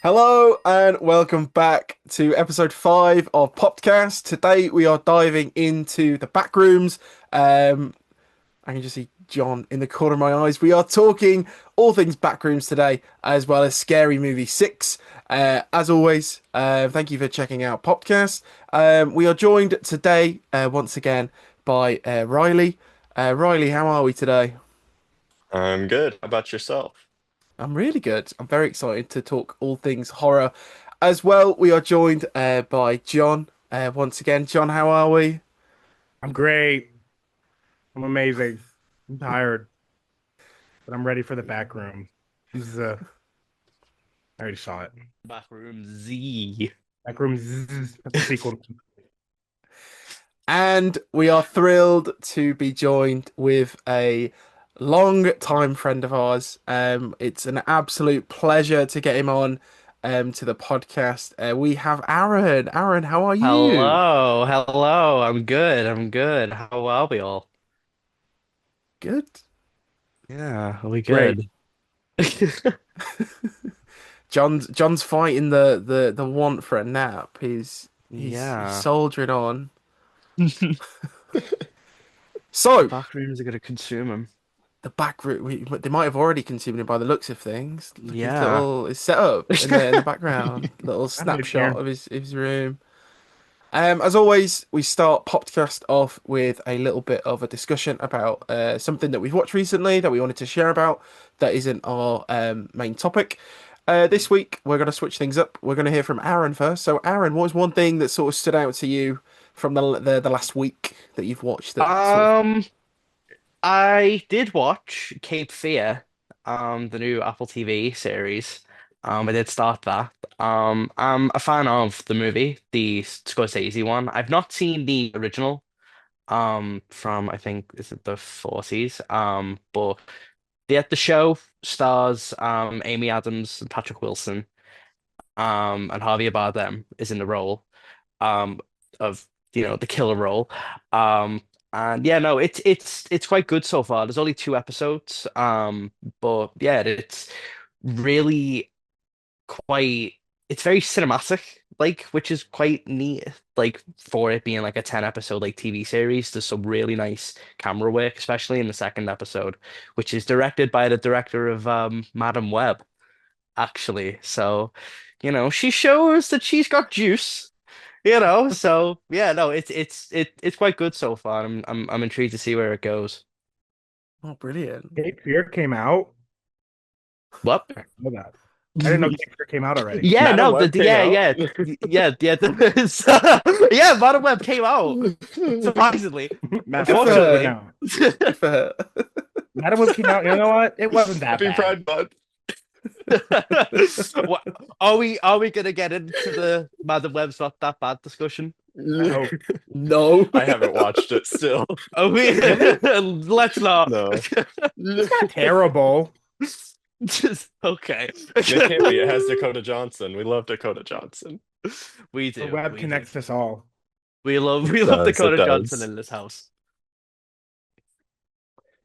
Hello and welcome back to episode 5 of PoppedCast. Today we are diving into the back rooms. I can just see John in the corner of my eyes. We are talking all things backrooms today, as well as Scary Movie 6. As always, thank you for checking out PoppedCast. We are joined today, once again, by Riley. Riley, how are we today? I'm good. How about yourself? I'm really good. I'm very excited to talk all things horror. As well, we are joined by John. Once again, John, how are we? I'm great. I'm amazing. I'm tired, but I'm ready for the back room. This is I already saw it. Backroom Z. Back room. That's the sequel. And we are thrilled to be joined with a long time friend of ours. It's an absolute pleasure to get him on to the podcast. We have Aaron. Aaron, how are you? Hello, hello. I'm good. I'm good. How are we all? Good. Yeah, are we Great. good? John's fighting the want for a nap. He's Yeah. soldiering on. The So back rooms are gonna consume him. the back room, they might have already consumed him by the looks of things. Look at his Yeah. little his setup in the background, little I live snapshot here. of his room. As always, we start podcast off with a little bit of a discussion about something that we've watched recently that we wanted to share about that isn't our main topic. This week, we're going to switch things up. We're going to hear from Aaron first. So, Aaron, what was one thing that sort of stood out to you from the last week that you've watched that sort of. Um, I did watch Cape Fear, the new Apple TV series. I did start that. I'm a fan of the movie, the Scorsese one. I've not seen the original, from I think is it the 40s. But the show stars Amy Adams and Patrick Wilson, and Javier Bardem is in the role um of the killer role. And yeah, no, it's quite good so far. There's only two episodes, but yeah, it's really quite it's very cinematic, like, which is quite neat. Like, for it being like a 10 episode like TV series, there's some really nice camera work, especially in the second episode, which is directed by the director of Madam Web, actually. So, she shows that she's got juice, so yeah, no, it's quite good so far. I'm intrigued to see where it goes. Oh, brilliant. Cape Fear came out. What? I know that. I didn't know Cape Fear came out already. Yeah, Madam no, Web came yeah, out. yeah, yeah. Yeah, Modern Web came out, surprisingly, That's so good unfortunately. now. Good for her. Madam Web came out. You know what? It wasn't that Happy bad. Pride Month. What, are we gonna get into the Madam Web's not that bad discussion? I hope. No. I haven't watched it still. Are we? Really? Let's not. No. It's not terrible. Just okay. It can't be. It has Dakota Johnson. We love Dakota Johnson. We The do. web We do. connects us all. We love It Dakota Johnson does. in this house.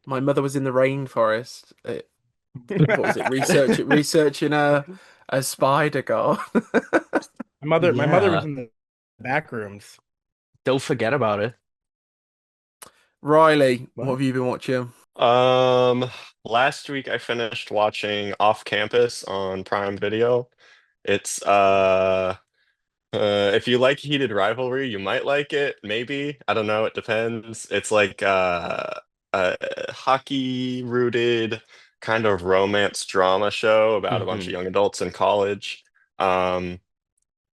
My mother was in the rainforest. What was it? Researching a spider god. My mother was Yeah. in the back rooms. Don't forget about it. Riley, what What? have you been watching? Um, Last week I finished watching Off Campus on Prime Video. It's if you like Heated Rivalry, you might like it. Maybe. I don't know. It depends. It's like a hockey rooted kind of romance drama show about a bunch of Hmm. young adults in college. Um,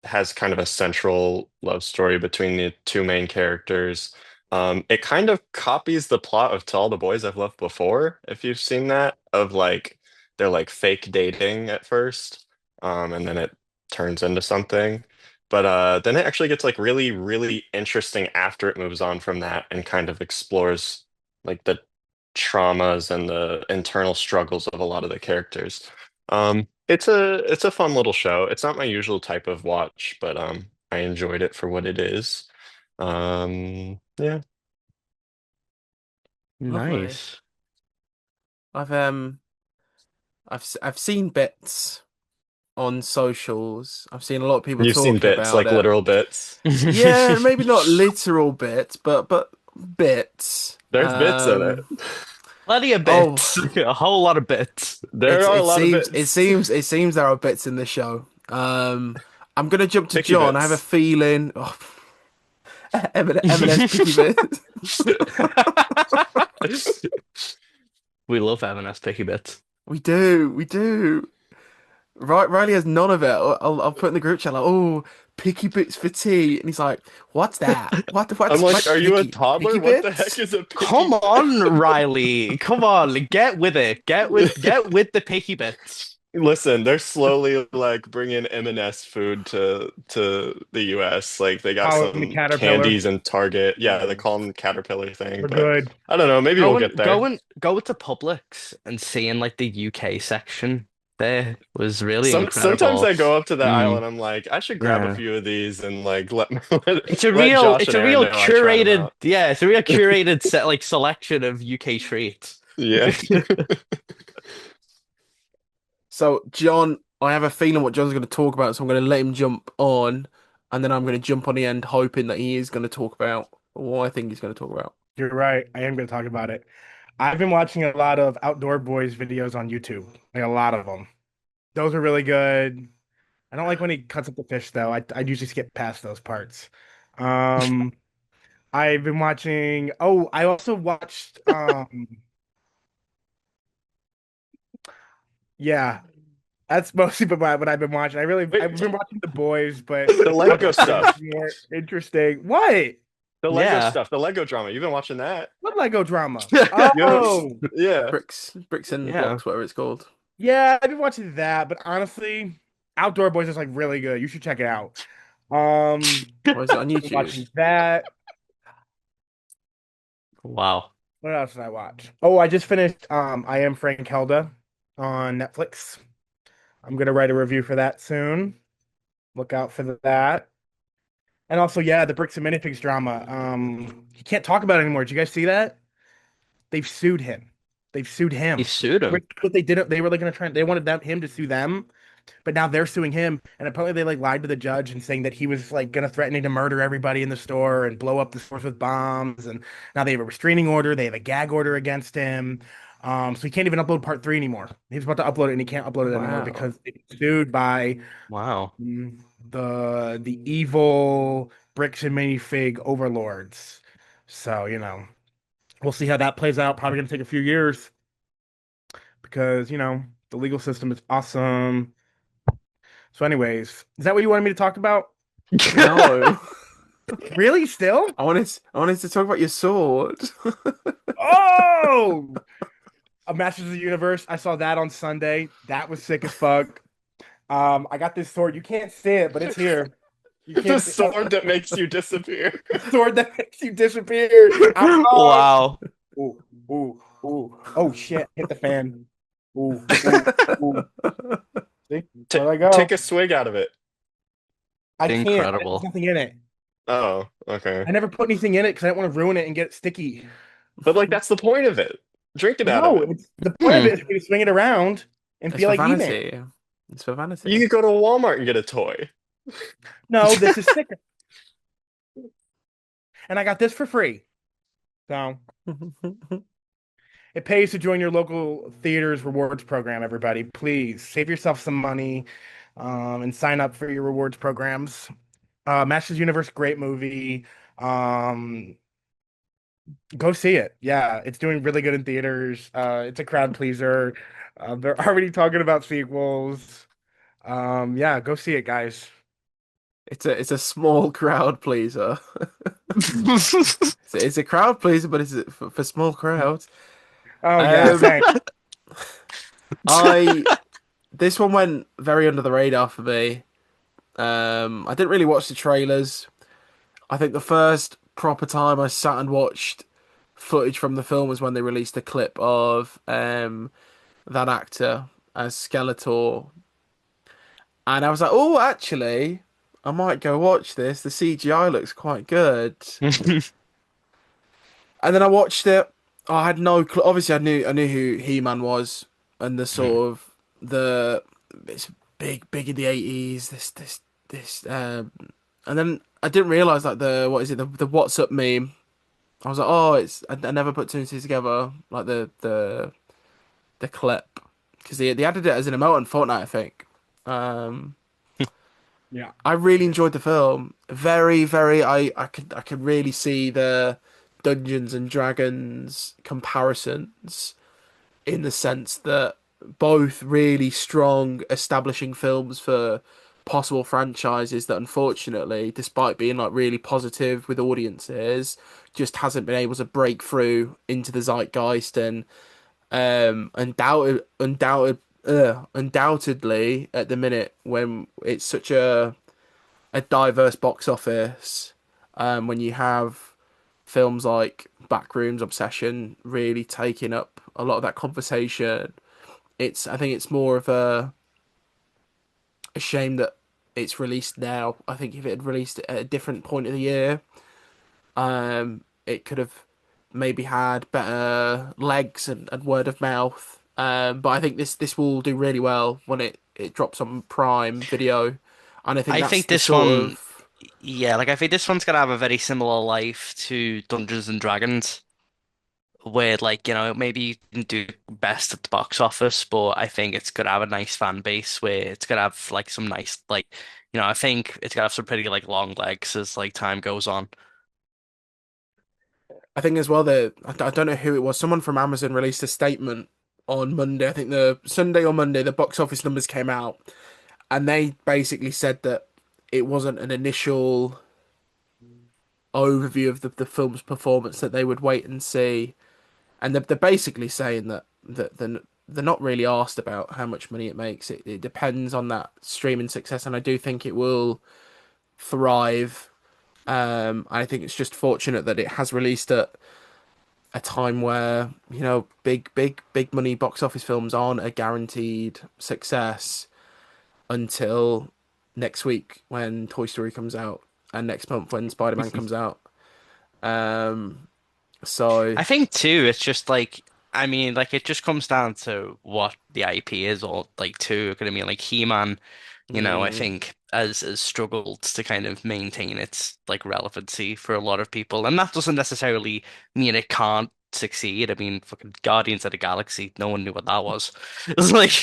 has kind of a central love story between the two main characters. It kind of copies the plot of To All the Boys I've Loved Before, if you've seen that, of like they're like fake dating at first, and then it turns into something. But then it actually gets like really, really interesting after it moves on from that and kind of explores like the traumas and the internal struggles of a lot of the characters. It's a fun little show. It's not my usual type of watch, but I enjoyed it for what it is. Yeah. Lovely. Nice. I've I've seen bits. on socials. I've seen a lot of people You've seen talking bits, about like it. literal bits. Yeah, maybe not literal bits, but bits. There's bits in it. Plenty of Oh, bits. A whole lot of bits. There are a it lot of seems bits. it seems there are bits in the show. I'm gonna jump to Picky John. I have a bits. feeling. Oh, M&S picky bits. We love M&S picky bits. We do, we do. Right, Riley has none of it. I'll put in the group chat like, oh, picky bits for tea, and he's like, what's that? I'm like, What's are you a picky toddler? What the heck bits? is a picky Come bit? on, Riley. Come on, get with it. Get with the picky bits. Listen, they're slowly like bringing M&S food to the US. Like they got Call them the some Caterpillar. candies in Target. Yeah, they call them Caterpillar thing. We're But good. I don't know. Maybe we'll get there. Go to Publix and seeing like the UK section there was really incredible. Sometimes I go up to the aisle Mm, and I'm like, I should grab a yeah. few of these and like let It's a let real, Josh it's and a Aaron real know I tried them curated, out. yeah, it's a real curated set like selection of UK treats. Yeah. So, John, I have a feeling what John's going to talk about, so I'm going to let him jump on, and then I'm going to jump on the end, hoping that he is going to talk about what I think he's going to talk about. You're right. I am going to talk about it. I've been watching a lot of Outdoor Boys videos on YouTube, like a lot of them. Those are really good. I don't like when he cuts up the fish though. I usually skip past those parts. Um, I've been watching. Oh, I also watched. Yeah, that's mostly what I've been watching. I've been watching The Boys, but The Lego stuff. more interesting. What? The Lego Yeah. stuff. The Lego drama. You've been watching that? What Lego drama? You haven't- Oh, Yeah. Bricks and Yeah. blocks, whatever it's called. yeah, I've been watching that. But honestly, Outdoor Boys is like really good. You should check it out. Or is it on I've been YouTube? watching that. Wow. What else did I watch? Oh, I just finished I Am Frank Helda on Netflix. I'm gonna write a review for that soon. Look out for that. And also, yeah, the Bricks and Minifigs drama. He can't talk about it anymore. Did you guys see that? They've sued him. They've sued him. He sued him. But they didn't. They were like they wanted him to sue them, but now they're suing him. And apparently they like lied to the judge and saying that he was like gonna threatening to murder everybody in the store and blow up the stores with bombs. And now they have a restraining order. They have a gag order against him. So he can't even upload part 3 anymore. He was about to upload it and he can't upload it anymore Wow. because he's sued by Wow. the evil Bricks and Minifig overlords. So, we'll see how that plays out. Probably gonna take a few years because, the legal system is awesome. So anyways, is that what you wanted me to talk about? No. Really? Still? I wanted to talk about your sword. Oh! A Masters of the Universe. I saw that on Sunday. That was sick as fuck. I got this sword. You can't see it, but it's here. You The can't see sword that makes you disappear. the sword that makes you disappear. Wow. Ooh, ooh, ooh. Oh shit! Hit the fan. Ooh, ooh, ooh. See? There I go. Take a swig out of it. I can't. Incredible. There's nothing in it. Oh, okay. I never put anything in it because I didn't want to ruin it and get it sticky. But like that's the point of it. Drink it out No, of it. the point of it is for you to swing it around and It's feel for like eating. vanity. It's for vanity. You could go to Walmart and get a toy. No, this is sick. And I got this for free. So it pays to join your local theater's rewards program, everybody. Please save yourself some money and sign up for your rewards programs. Masters Universe, great movie. Go see it. Yeah, it's doing really good in theaters. It's a crowd pleaser. They're already talking about sequels. Yeah, go see it, guys. It's a small crowd pleaser. It's a crowd pleaser, but it's for small crowds. Oh yeah, thanks. This one went very under the radar for me. I didn't really watch the trailers. I think the first proper time I sat and watched footage from the film was when they released a clip of that actor as Skeletor, and I was like, "Oh, actually, I might go watch this. The CGI looks quite good." And then I watched it. I had no clue. Obviously, I knew who He-Man was, and the sort of it's big in the 80s. This and then I didn't realize like the what is it the What's Up meme. I was like, oh, I never put two and two together like the clip because they added it as an emote on Fortnite, I think. Um, Yeah. I really enjoyed the film. Very. I could really see the Dungeons and Dragons comparisons in the sense that both really strong establishing films for possible franchises that unfortunately, despite being like really positive with audiences, just hasn't been able to break through into the zeitgeist and undoubtedly at the minute when it's such a diverse box office, when you have films like Backrooms Obsession really taking up a lot of that conversation. I think it's more of a shame that it's released now. I think if it had released at a different point of the year, it could have maybe had better legs and word of mouth. But I think this will do really well when it drops on Prime Video, and I think I that's think the this sort one, of yeah, like I think this one's gonna have a very similar life to Dungeons and Dragons, where like, maybe you didn't do best at the box office, but I think it's gonna have a nice fan base where it's gonna have like some nice like, I think it's gonna have some pretty like long legs as like time goes on. I think as well that I don't know who it was. Someone from Amazon released a statement on Monday. I think the Sunday or Monday, the box office numbers came out, and they basically said that it wasn't an initial overview of the film's performance that they would wait and see, and they're basically saying that they're not really asked about how much money it makes. It depends on that streaming success, and I do think it will thrive. I think it's just fortunate that it has released at a time where big money box office films aren't a guaranteed success until next week when Toy Story comes out and next month when Spider-Man comes out. Um, so I think too, it's just like, I mean, like it just comes down to what the IP is, or like too. I mean, like He-Man, I mm, think has struggled to kind of maintain its like relevancy for a lot of people, and that doesn't necessarily mean it can't succeed. I mean, fucking Guardians of the Galaxy, no one knew what that was. It's like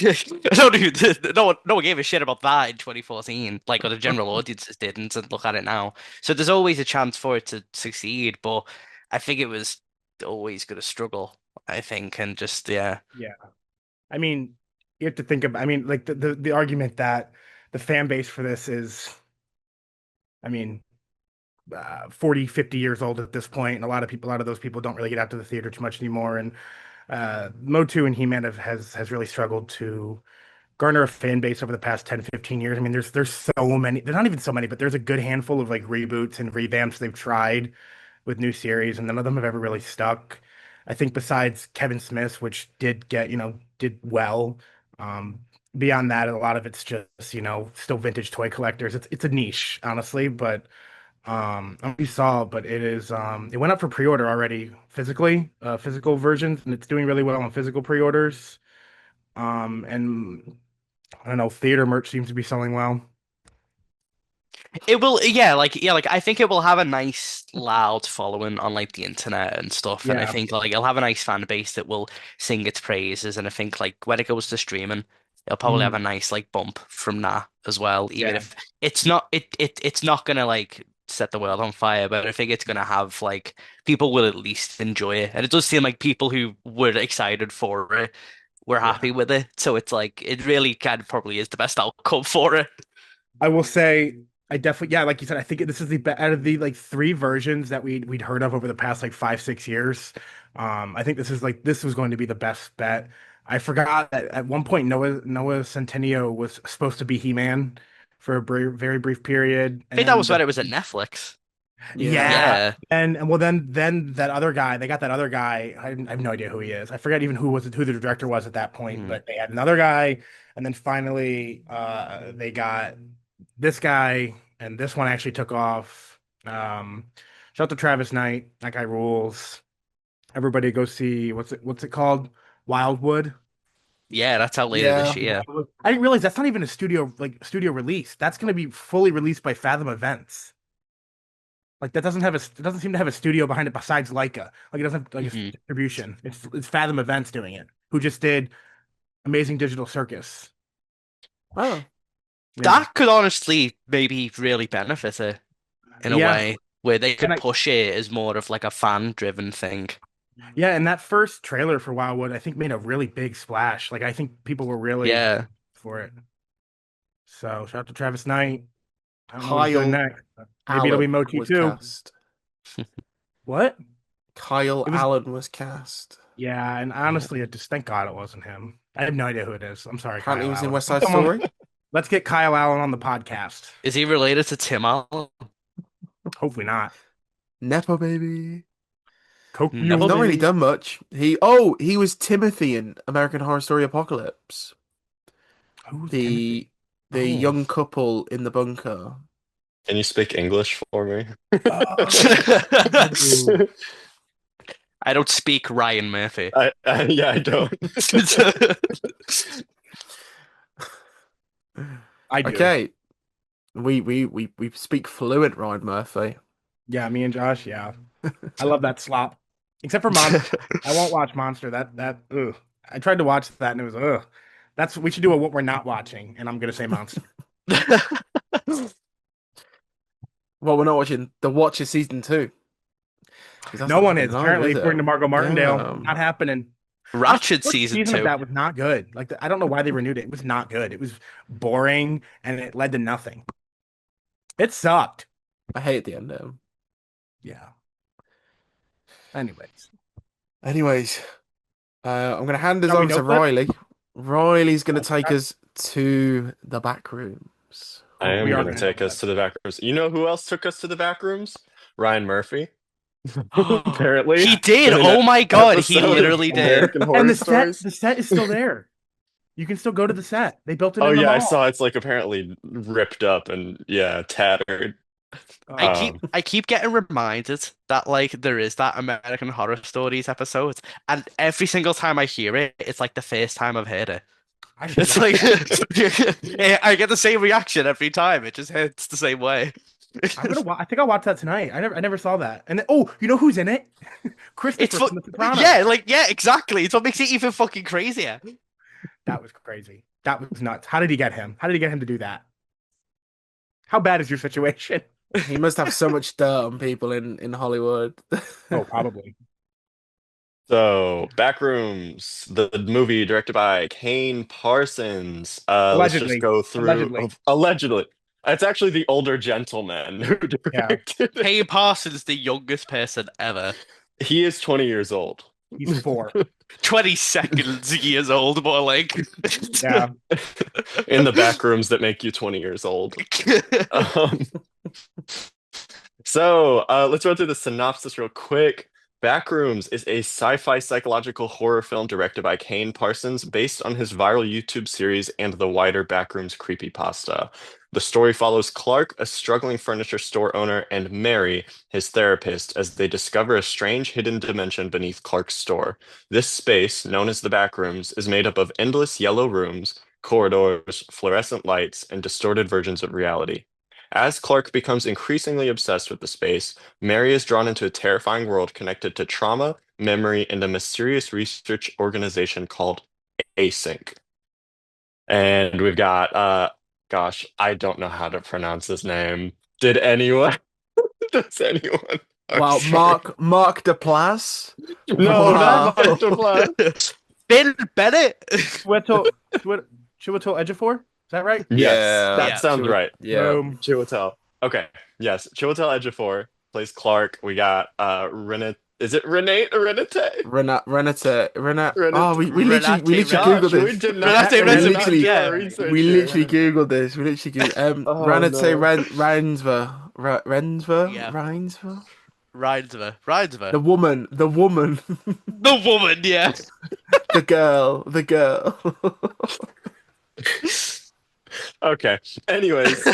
no one gave a shit about that in 2014, like or the general audiences didn't, and look at it now. So there's always a chance for it to succeed, but I think it was always going to struggle. I think, and just yeah. Yeah. I mean, you have to think about, I mean, like the argument that the fan base for this is, I mean, 40, 50 years old at this point, and a lot of those people don't really get out to the theater too much anymore. And Motu and He-Man has really struggled to garner a fan base over the past 10, 15 years. I mean, there's so many, there's not even so many, but there's a good handful of like reboots and revamps they've tried with new series, and none of them have ever really stuck. I think besides Kevin Smith's, which did get, did well. Um, Beyond that, a lot of it's just, still vintage toy collectors. It's a niche, honestly, but we saw, but it went up for pre-order already physically, physical versions, and it's doing really well on physical pre-orders. And I don't know, theater merch seems to be selling well. It will, yeah, like I think it will have a nice loud following on like the internet and stuff, and I Yeah, think like it'll have a nice fan base that will sing its praises, and I think like when it goes to streaming, it'll probably have mhm, a nice like bump from that as well, even yeah, if it's not gonna like set the world on fire, but I think it's gonna have like people will at least enjoy it, and it does seem like people who were excited for it were yeah. happy with it, so it's like it really kind of probably is the best outcome for it. I will say, I definitely, yeah, like you said, I think this is out of the like three versions that we'd heard of over the past like 5, 6 years. I think this was going to be the best bet. I forgot that at one point Noah Centineo was supposed to be He-Man for a very brief period, I and think that then was when it was at Netflix. yeah. yeah, Yeah. and well then that other guy, they got that other guy. I have no idea who he is. I forget even who the director was at that point, Hmm. but they had another guy, and then finally they got this guy, and this one actually took off. Shout out to Travis Knight. That guy rules. Everybody go see what's it called? Wildwood. Yeah, that's out later this Yeah. year. I didn't realize that's not even a studio release. That's going to be fully released by Fathom Events. Like that it doesn't seem to have a studio behind it besides Leica. Like it doesn't have like a Mhm. distribution. It's Fathom Events doing it, who just did Amazing Digital Circus. Oh, Yeah. That could honestly maybe really benefit it in a Yeah. way where they could And push it as more of like a fan-driven thing. Yeah, and that first trailer for Wildwood, I think, made a really big splash. Like I think people were really Yeah. for it. So shout out to Travis Knight. I don't know what he's doing Kyle next. Maybe it'll be Allen Mochi was too. cast. What? Kyle It was- Allen was cast. Yeah, and honestly, just thank God it wasn't him. I have no idea who it is. I'm sorry, Apparently, he Kyle was in Allen. West Side Story. Let's get Kyle Allen on the podcast. Is he related to Tim Allen? Hopefully not. Nepo baby. Coke Nepo He's not really baby. done much. He was Timothy in American Horror Story Apocalypse. Who's The Oh. young couple in the bunker. Can you speak English for me? Timothy? I don't speak Ryan Murphy. Yeah, I don't. I do. Okay. We speak fluent Ryan Murphy. Yeah, me and Josh. Yeah, I love that slop. Except for Monster, I won't watch Monster. That ugh. I tried to watch that and it was ugh. We should do a what we're not watching, and I'm gonna say Monster. Well, we're not watching The Watcher season 2. 'Cause that's No not one happening is live, apparently is it? according to Margot Martindale. Damn. Not happening. Ratchet First season of 2. that was not good. Like I don't know why they renewed it. It was not good. It was boring and it led to nothing. It sucked. I hate the ending. Yeah. Anyways, I'm going to hand this Shall we over to note that? Riley. Riley's going to take us to the back rooms. I am We are going to gonna take do us that. to the back rooms. You know who else took us to the back rooms? Ryan Murphy. Apparently. He did. In an Oh my God, he episode of literally did. American Horror And the Stories. set is still there. You can still go to the set. They built it Oh in the yeah, I mall. saw it's like apparently ripped up and yeah, tattered. I keep getting reminded that like there is that American Horror Stories episode, and every single time I hear it, it's like the first time I've heard it. I should It's watch like I get the same reaction every time. It just hits the same way. I think I'll watch that tonight. I never saw that. And then, you know who's in it? Christopher It's from The Sopranos. yeah, exactly. It's what makes it even fucking crazier. That was crazy. That was nuts. How did he get him? How did he get him to do that? How bad is your situation? He must have so much dirt on people in Hollywood. Oh, probably. So, Backrooms, the movie directed by Kane Parsons. Let's Allegedly. just go through. Allegedly. Allegedly. It's actually the older gentleman who directed it. Kane Parsons, the youngest person ever. He is 20 years old. He's 4. 20 seconds years old, more like. Yeah. In the backrooms that make you 20 years old. So, let's run through the synopsis real quick. Backrooms is a sci-fi psychological horror film directed by Kane Parsons based on his viral YouTube series and the wider Backrooms creepypasta. The story follows Clark, a struggling furniture store owner, and Mary, his therapist, as they discover a strange hidden dimension beneath Clark's store. This space, known as the Backrooms, is made up of endless yellow rooms, corridors, fluorescent lights, and distorted versions of reality. As Clark becomes increasingly obsessed with the space, Mary is drawn into a terrifying world connected to trauma, memory, and a mysterious research organization called Async. And we've got, gosh, I don't know how to pronounce his name. Did anyone? Does anyone? I'm Wow, sorry. Mark Duplass. No, Wow. not Mark Duplass. Bill Bennett. Chiwetel Ejiofor? Is that right? Yes, Yeah. that Yeah. sounds right. Yeah. Chiwetel. Okay. Yes, Chiwetel Ejiofor plays Clark. We got Renate. Is it Renate or Renate? Renate. Renate. Oh, we literally Renate googled Gosh, we this. did Renate not, we did not Renate, do our yeah. research We here. literally googled this. Oh, Renate no. Rainsver. Yeah. Rainsver. Ridersver. The woman. The woman, yeah. The girl. Okay. Anyways,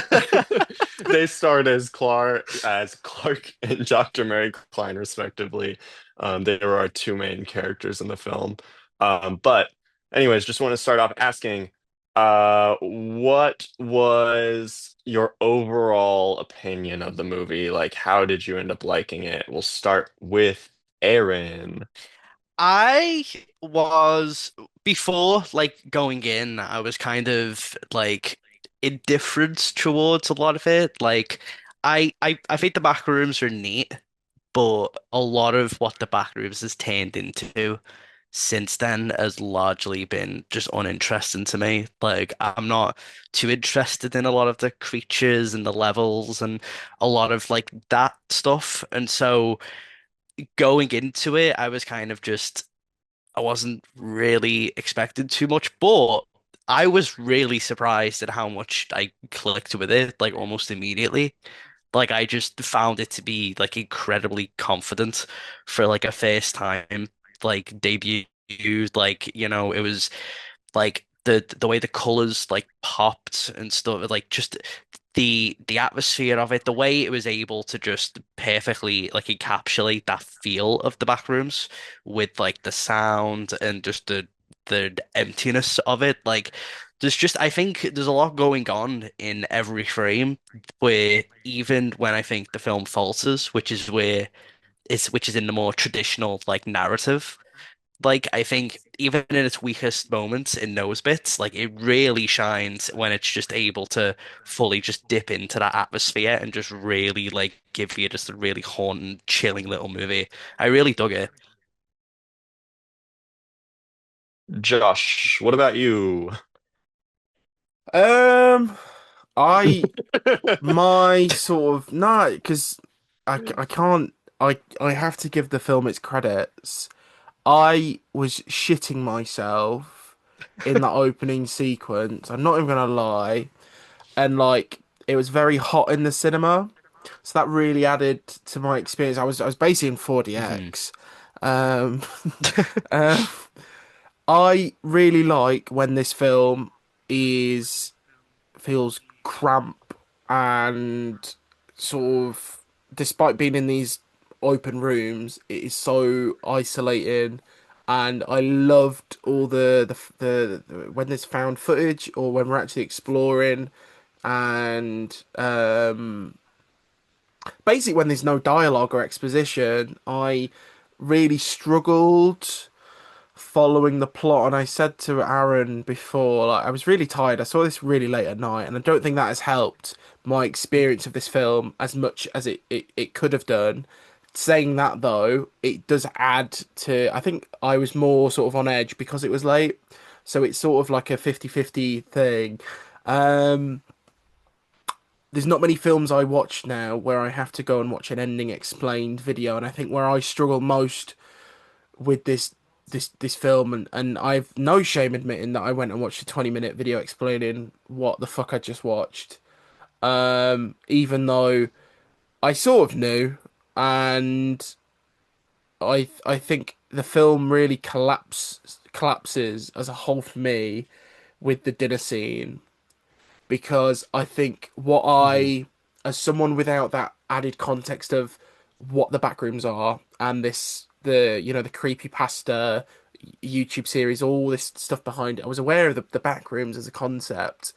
they starred as Clark and Dr. Mary Klein, respectively. They were our two main characters in the film. But Anyways, just want to start off asking, what was your overall opinion of the movie? Like, how did you end up liking it? We'll start with Aaron. I was before like going in, I was kind of like indifferent towards a lot of it. Like I think the back rooms are neat, but a lot of what the back rooms has turned into since then has largely been just uninteresting to me. Like I'm not too interested in a lot of the creatures and the levels and a lot of like that stuff. And so going into it, I was kind of just I wasn't really expecting too much, but I was really surprised at how much I clicked with it, like almost immediately. Like I just found it to be like incredibly confident for like a first time like debut. Like, it was like the way the colors like popped and stuff, like just the atmosphere of it, the way it was able to just perfectly like encapsulate that feel of the backrooms with like the sound and just the emptiness of it. Like there's just I think there's a lot going on in every frame where even when I think the film falters, which is in the more traditional like narrative. Like I think even in its weakest moments in those bits, like it really shines when it's just able to fully just dip into that atmosphere and just really like give you just a really haunting, chilling little movie. I really dug it. Josh, what about you? Um, I my sort of no, because I can't. I have to give the film its credits. I was shitting myself in that opening sequence. I'm not even gonna lie, and like it was very hot in the cinema, so that really added to my experience. I was basically in Mhm. 4DX. Um, uh, I really like when this film is feels cramp and sort of, despite being in these open rooms, it is so isolating. And I loved all the when there's found footage or when we're actually exploring, and basically when there's no dialogue or exposition, I really struggled following the plot. And I said to Aaron before, like, I was really tired. I saw this really late at night, and I don't think that has helped my experience of this film as much as it could have done. Saying that though, it does add to, I think I was more sort of on edge because it was late. So it's sort of like a 50-50 thing. Um, there's not many films I watch now where I have to go and watch an ending explained video, and I think where I struggle most with this film, and I've no shame admitting that I went and watched a 20-minute video explaining what the fuck I just watched. Even though I sort of knew, and I think the film really collapses as a whole for me with the dinner scene, because I think what Mhm. I, as someone without that added context of what the backrooms are and the creepypasta YouTube series, all this stuff behind it, I was aware of the backrooms as a concept.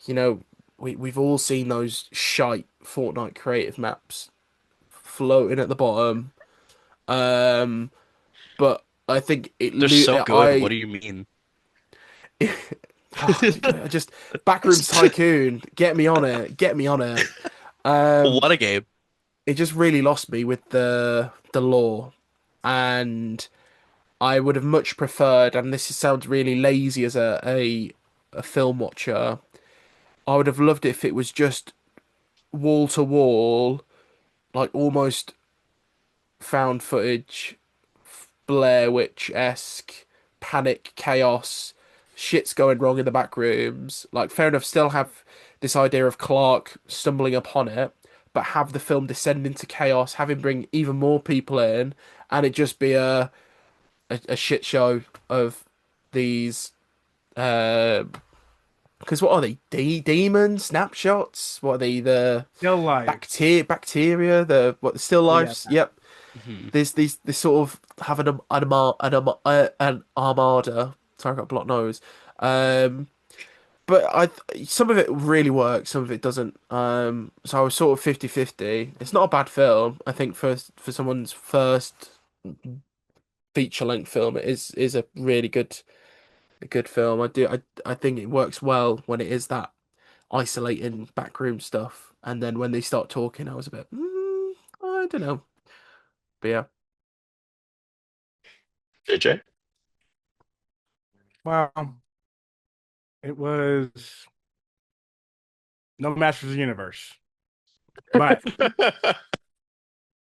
You know, we've all seen those shite Fortnite creative maps floating at the bottom. Um, but I think They're so good. What do you mean? oh, I just Backrooms Tycoon, get me on it, get me on it. Um, What a game. it just really lost me with the lore, and I would have much preferred. And this sounds really lazy as a film watcher. I would have loved it if it was just wall to wall, like almost found footage, Blair Witch-esque, panic, chaos, shit's going wrong in the back rooms. Like, fair enough, still have this idea of Clark stumbling upon it, but have the film descend into chaos, have him bring even more people in, and it just be a shit show of these. Because what are they? Demons, snapshots? What are they? The Still life. bacteria, the what? The still Yeah. lifes? Yep. Mhm. There's these they sort of have an armada Sorry, I got a blocked nose. Um, but some of it really works, some of it doesn't. So I was sort of 50-50. It's not a bad film. I think for someone's first feature-length film, it is a really good film. I think it works well when it is that isolating backroom stuff, and then when they start talking, I was a bit, I don't know. But yeah, JJ? Well, it was no Masters of the Universe, but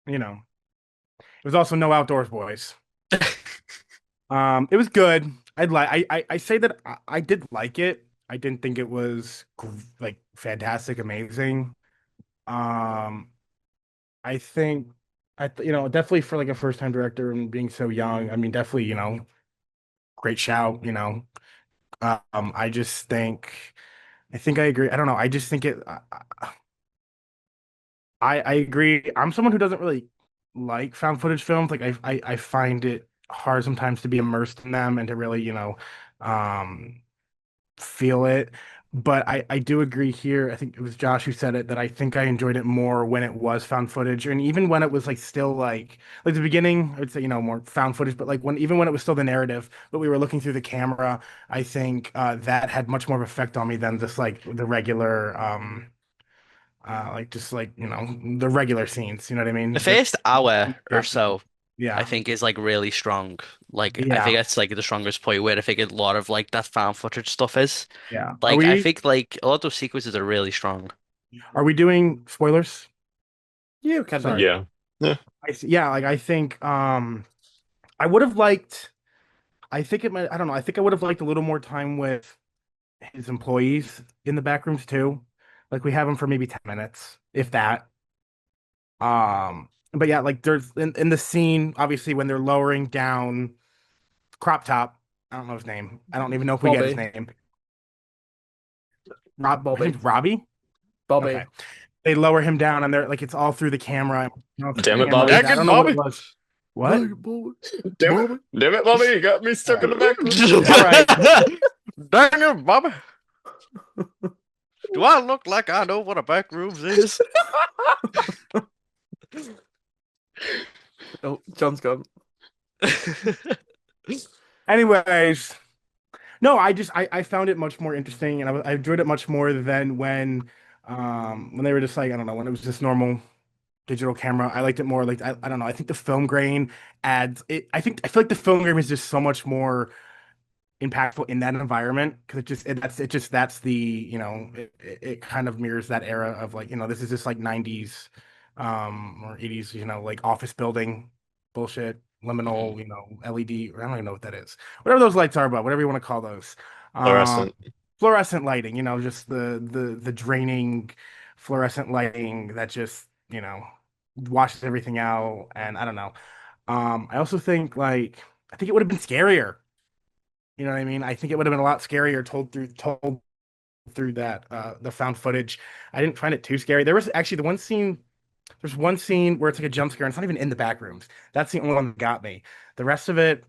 you know, it was also no Outdoors Boys. It was good. I say that I did like it. I didn't think it was like fantastic, amazing. Um, I think definitely for like a first time director and being so young. I mean, definitely great shout. I just think I think I agree. I don't know. I just think it. I agree. I'm someone who doesn't really like found footage films. Like I find it hard sometimes to be immersed in them and to really um feel it. But I do agree here. I think it was Josh who said it that I think I enjoyed it more when it was found footage, and even when it was like still like the beginning, I would say more found footage. But like when it was still the narrative, but we were looking through the camera, I think that had much more of effect on me than just like the regular like just like the regular scenes. You know what I The mean? first hour or Yeah, so, I yeah, think is like really strong. Like I think yeah, that's like the strongest point where I think a lot of like that fan footage stuff is. yeah. Like I think like a lot of those sequences are really strong. Are we doing spoilers? yeah, we can do. Sorry. Yeah. Yeah. Yeah, like I think I would have liked I think it might I don't know, I think I would have liked a little more time with his employees in the back rooms too. Like we have them for maybe 10 minutes, if that. But yeah, like there's in the scene, obviously when they're lowering down Crop Top, I don't know his name. I don't even know if we get his Bobby, name. His Bobby, name's Robbie? Bobby, Okay. They lower him down and they're like it's all through the camera. Damn it, Camera. Bobby. I don't know what it was. What? Bobby, Damn it. Bobby. Damn it, Bobby. You got me All stuck in right. the back room. All right. Dang it, Bobby. Do I look like I know what a backrooms is? Oh, John's gone. Anyways, no, I found it much more interesting and I enjoyed it much more than when they were just like I don't know when it was just normal digital camera. I liked it more like I don't know. I think the film grain adds it. I feel like the film grain is just so much more impactful in that environment because that's the it kind of mirrors that era of like this is just like 90s or 80s like office building bullshit liminal LED I don't even know what that is whatever those lights are but whatever you want to call those um Fluorescent. fluorescent lighting just the draining fluorescent lighting that just washes everything out and I don't know I also think like I think it would have been scarier you know what I mean? I think it would have been a lot scarier told through that the found footage. I didn't find it too scary. There was actually there's one scene where it's like a jump scare and it's not even in the back rooms. That's the only one that got me. The rest of it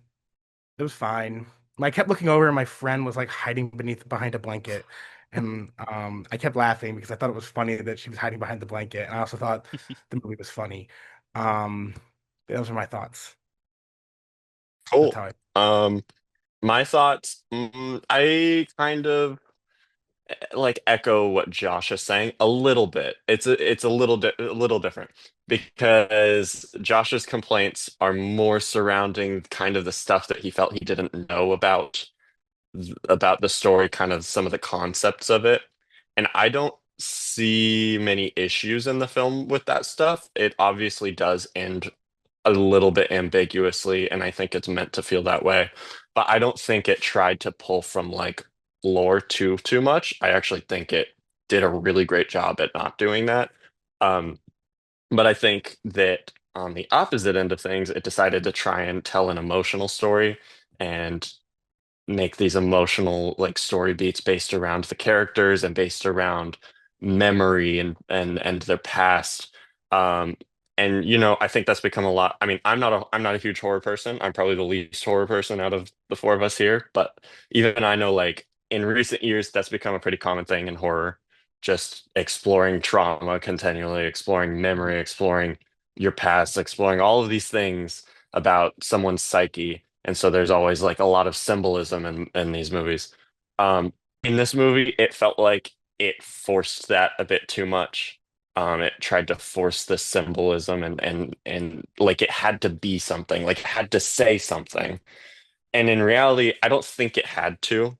was fine. I kept looking over and my friend was like hiding behind a blanket. And I kept laughing because I thought it was funny that she was hiding behind the blanket. And I also thought the movie was funny. Um, those are my thoughts. That's Cool. how I My thoughts, I kind of like echo what Josh is saying a little bit. It's a little different because Josh's complaints are more surrounding kind of the stuff that he felt he didn't know about the story, kind of some of the concepts of it. And I don't see many issues in the film with that stuff. It obviously does end a little bit ambiguously, and I think it's meant to feel that way. But I don't think it tried to pull from like lore too much. I actually think it did a really great job at not doing that. Um, but I think that on the opposite end of things, it decided to try and tell an emotional story and make these emotional like story beats based around the characters and based around memory and their past. Um, And I think that's become a lot. I mean, I'm not a huge horror person. I'm probably the least horror person out of the four of us here, but even I know like in recent years that's become a pretty common thing in horror, just exploring trauma continually, exploring memory, exploring your past, exploring all of these things about someone's psyche. And so there's always like a lot of symbolism in these movies. In this movie, it felt like it forced that a bit too much. It tried to force the symbolism and like it had to be something, like it had to say something. And in reality, I don't think it had to.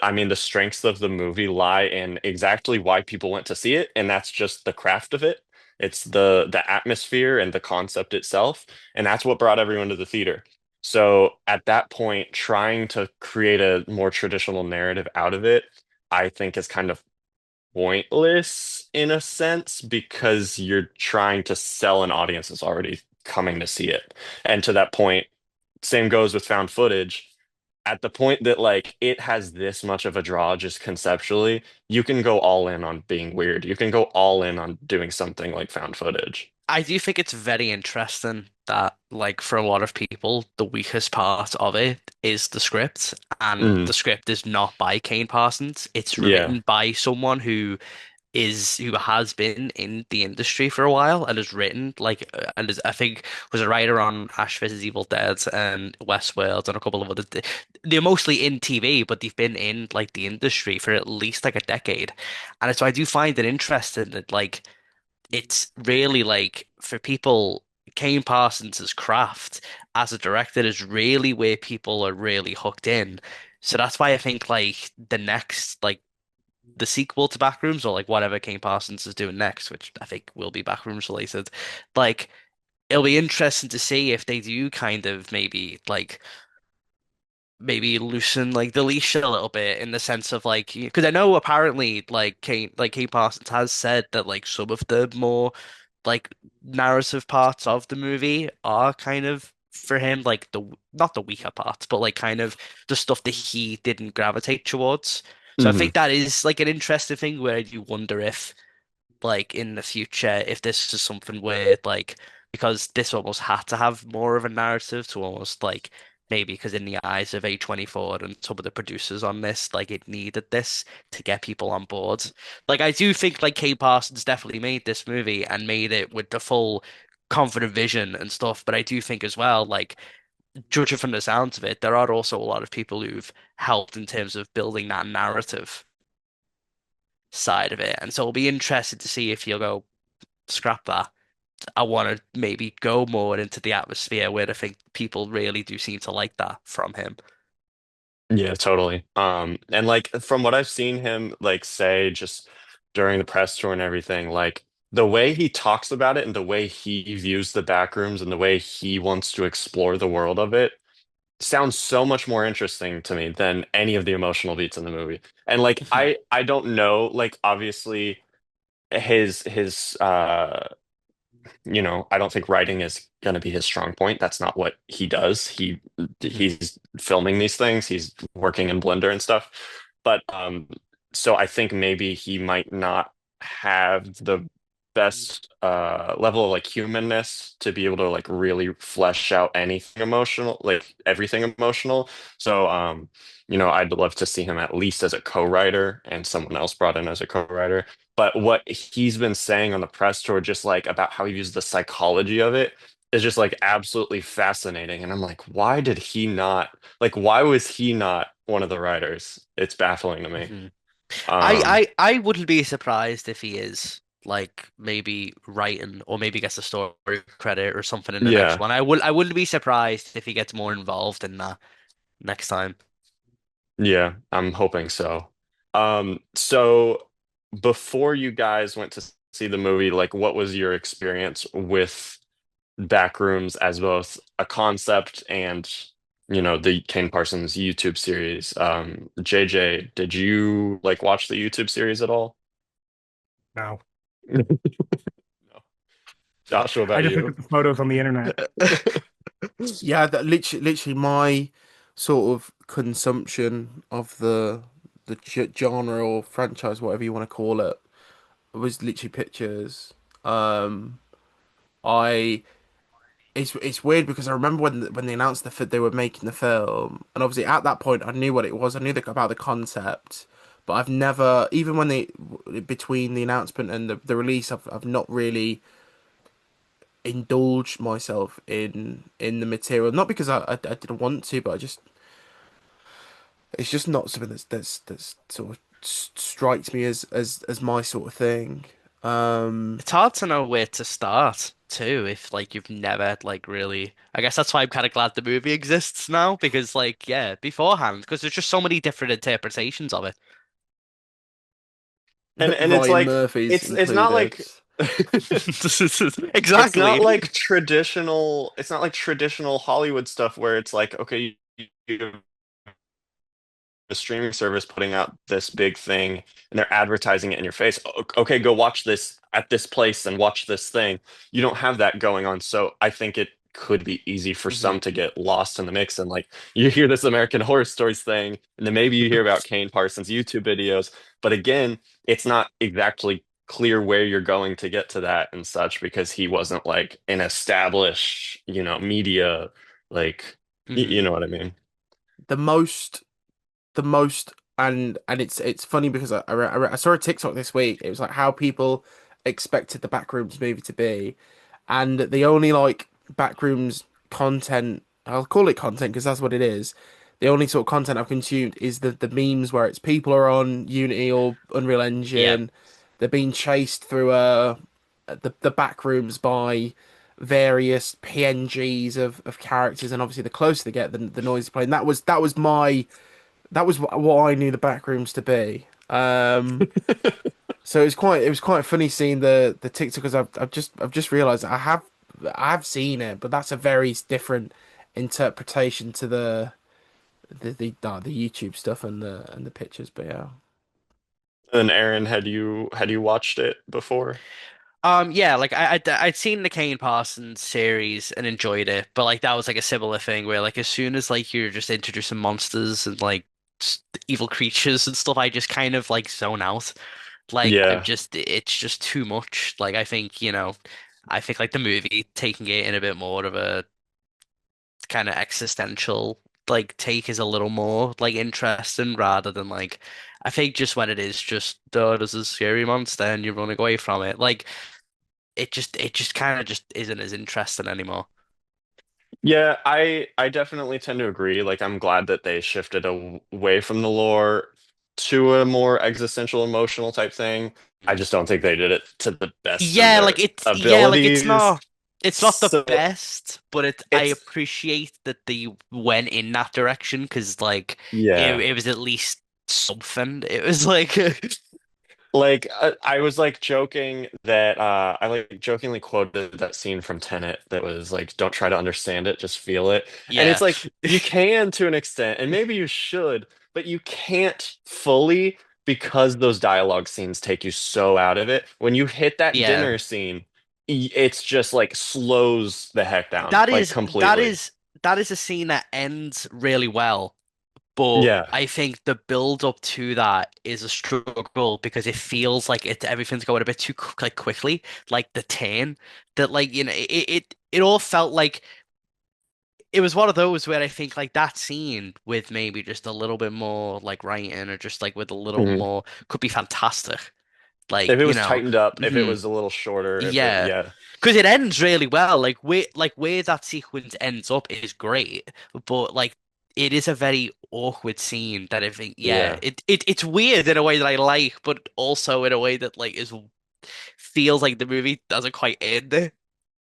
I mean, the strengths of the movie lie in exactly why people went to see it, and that's just the craft of it. It's the atmosphere and the concept itself, and that's what brought everyone to the theater. So at that point, trying to create a more traditional narrative out of it, I think is kind of pointless in a sense because you're trying to sell an audience that's already coming to see it. And to that point, same goes with found footage. At the point that like it has this much of a draw just conceptually, you can go all in on being weird. You can go all in on doing something like found footage. I do think it's very interesting that, like, for a lot of people, the weakest part of it is the script, and Mm, the script is not by Kane Parsons. It's yeah. written by someone who has been in the industry for a while and has written and is, I think was a writer on Ash vs Evil Dead and Westworld and a couple of other. They're mostly in TV, but they've been in like the industry for at least like a decade, and so I do find it interesting that like it's really like for people, Kane Parsons' craft as a director is really where people are really hooked in. So that's why I think like the next like the sequel to Backrooms or like whatever Kane Parsons is doing next, which I think will be Backrooms related, like it'll be interesting to see if they do kind of maybe loosen like the leash a little bit in the sense of like because I know apparently Kane Parsons has said that like some of the more like narrative parts of the movie are kind of for him like the not the weaker parts but like kind of the stuff that he didn't gravitate towards. So I Hmm. think that is like an interesting thing where I do wonder if like in the future if this is something where like because this almost had to have more of a narrative to almost like maybe because in the eyes of A24 and some of the producers on this like it needed this to get people on board. Like I do think like Kate Parsons definitely made this movie and made it with the full confident vision and stuff, but I do think as well like judging from the sounds of it there are also a lot of people who've helped in terms of building that narrative side of it. And so it'll be interesting to see if you'll go scrap that. I want to maybe go more into the atmosphere where I think people really do seem to like that from him. Yeah, totally. And like from what I've seen him like say just during the press tour and everything, like the way he talks about it and the way he views the back rooms and the way he wants to explore the world of it sounds so much more interesting to me than any of the emotional beats in the movie. And like I don't know, like obviously his I don't think writing is going to be his strong point. That's not what he does. He's filming these things. He's working in Blender and stuff. But so I think maybe he might not have the best level of like humanness to be able to like really flesh out anything emotional, like everything emotional. So I'd love to see him at least as a co-writer and someone else brought in as a co-writer. But what he's been saying on the press tour, just like about how he views the psychology of it, is just like absolutely fascinating. And I'm like, why was he not one of the writers? It's baffling to me. Mhm. Um, I wouldn't be surprised if he is like maybe writing or maybe gets a story credit or something in the next yeah, one. I wouldn't be surprised if he gets more involved in that next time. yeah, I'm hoping so. So before you guys went to see the movie, like what was your experience with Backrooms as both a concept and the Kane Parsons YouTube series? JJ, did you like watch the YouTube series at all? No, No. Joshua, I about just look you? at the photos on the internet. Yeah, that literally my sort of consumption of the genre or franchise, whatever you want to call it, was literally pictures. Um, I it's weird because I remember when they announced they were making the film, and obviously at that point I knew what it was. I knew about the concept, but I've never, even when they between the announcement and the release, I've not really indulged myself in the material. Not because I didn't want to, but I just it's just not something that's sort of strikes me as my sort of thing. Um, It's hard to know where to start too if like you've never like really. I guess that's why I'm kind of glad the movie exists now because like yeah, beforehand because there's just so many different interpretations of it. And it's Ryan like Murphy's it's not included. like Exactly. it's not like traditional Hollywood stuff where it's like, okay, you have a streaming service putting out this big thing and they're advertising it in your face. Okay, go watch this at this place and watch this thing. You don't have that going on. So I think it could be easy for some Hmm. to get lost in the mix. And like you hear this American Horror Stories thing, and then maybe you hear about Kane Parsons YouTube videos. But again, it's not exactly clear where you're going to get to that and such because he wasn't like an established, media, like, you Hmm. know what I mean? The most the most and it's funny because I saw a TikTok this week. It was like how people expected the Backrooms movie to be, and the only like Backrooms content, I'll call it content because that's what it is. The only sort of content I've consumed is the memes where it's people are on Unity or Unreal Yeah. Engine, they're being chased through the Backrooms by various PNGs of characters, and obviously the closer they get, the noise is playing. That was what I knew the Backrooms to be. So it was quite funny seeing the TikTok because I've just realised I've seen it, but that's a very different interpretation to the YouTube stuff and the pictures. But yeah, And Aaron, had you watched it before? Yeah, like I'd seen the Kane Parsons series and enjoyed it, but like that was like a similar thing where like as soon as like you're just introducing monsters and like evil creatures and stuff, I just kind of like zone out. Like I'm Yeah. just it's just too much. Like I think, I think like the movie taking it in a bit more of a kind of existential like take is a little more like interesting rather than like I think just when it is just oh, there's a scary monster and you're running away from it. Like it just kind of just isn't as interesting anymore. Yeah, I definitely tend to agree. Like I'm glad that they shifted away from the lore to a more existential emotional type thing. I Mhm. just don't think they did it to the best of Yeah, their like it's abilities. not the So best, but I it's appreciate that they went in that direction because like yeah. it was at least something. It was like Like I was like joking that I like jokingly quoted that scene from Tenet that was like, "Don't try to understand it, just feel it." And it's yeah. like you can to an extent, and maybe you should, but you can't fully because those dialogue scenes take you so out of it. When you hit that Yeah. dinner scene, it's just like slows the heck down, That like is that completely. is that is a scene that ends really well. But Yeah. I think the build up to that is a struggle because it feels like everything's going a bit too like quickly, like the turn that like it all felt like it was one of those where I think like that scene with maybe just a little bit more like writing or just like with a little Mhm. more could be fantastic. If Like, it was tightened up, if it hmm was a little shorter, if it, yeah. yeah. Because it ends really well. Like where that sequence ends up is great, but like it is a very awkward scene that I think yeah, Yeah. it's weird in a way that I like, but also in a way that like is feels like the movie doesn't quite end.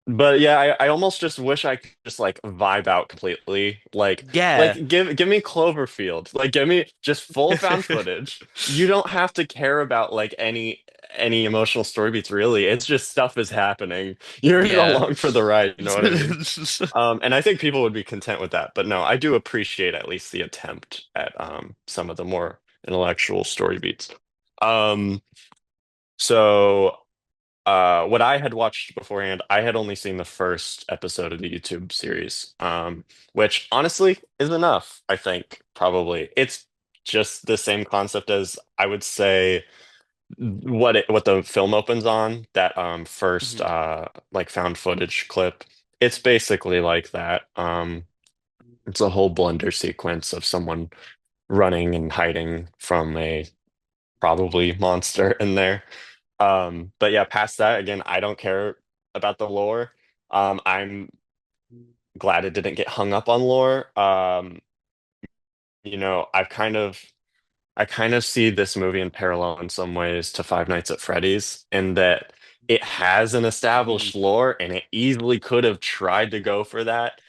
But yeah, I almost just wish I could just like vibe out completely. Yeah. Give me Cloverfield. Like give me just full found footage. You don't have to care about like any emotional story beats really. It's just stuff is happening. You're Yeah. along for the ride, you know what I mean? And I think people would be content with that. But no, I do appreciate at least the attempt at some of the more intellectual story beats. Um so what I had watched beforehand, I had only seen the first episode of the YouTube series, which honestly is enough, I think, probably. It's just the same concept as I would say what the film opens on, that first Mhm. like found footage clip. It's basically like that. It's a whole blender sequence of someone running and hiding from a probably monster in there. But yeah, past that, again, I don't care about the lore. I'm glad it didn't get hung up on lore. I kind of see this movie in parallel in some ways to Five Nights at Freddy's, in that it has an Mhm. established lore and it easily could have tried to go for that.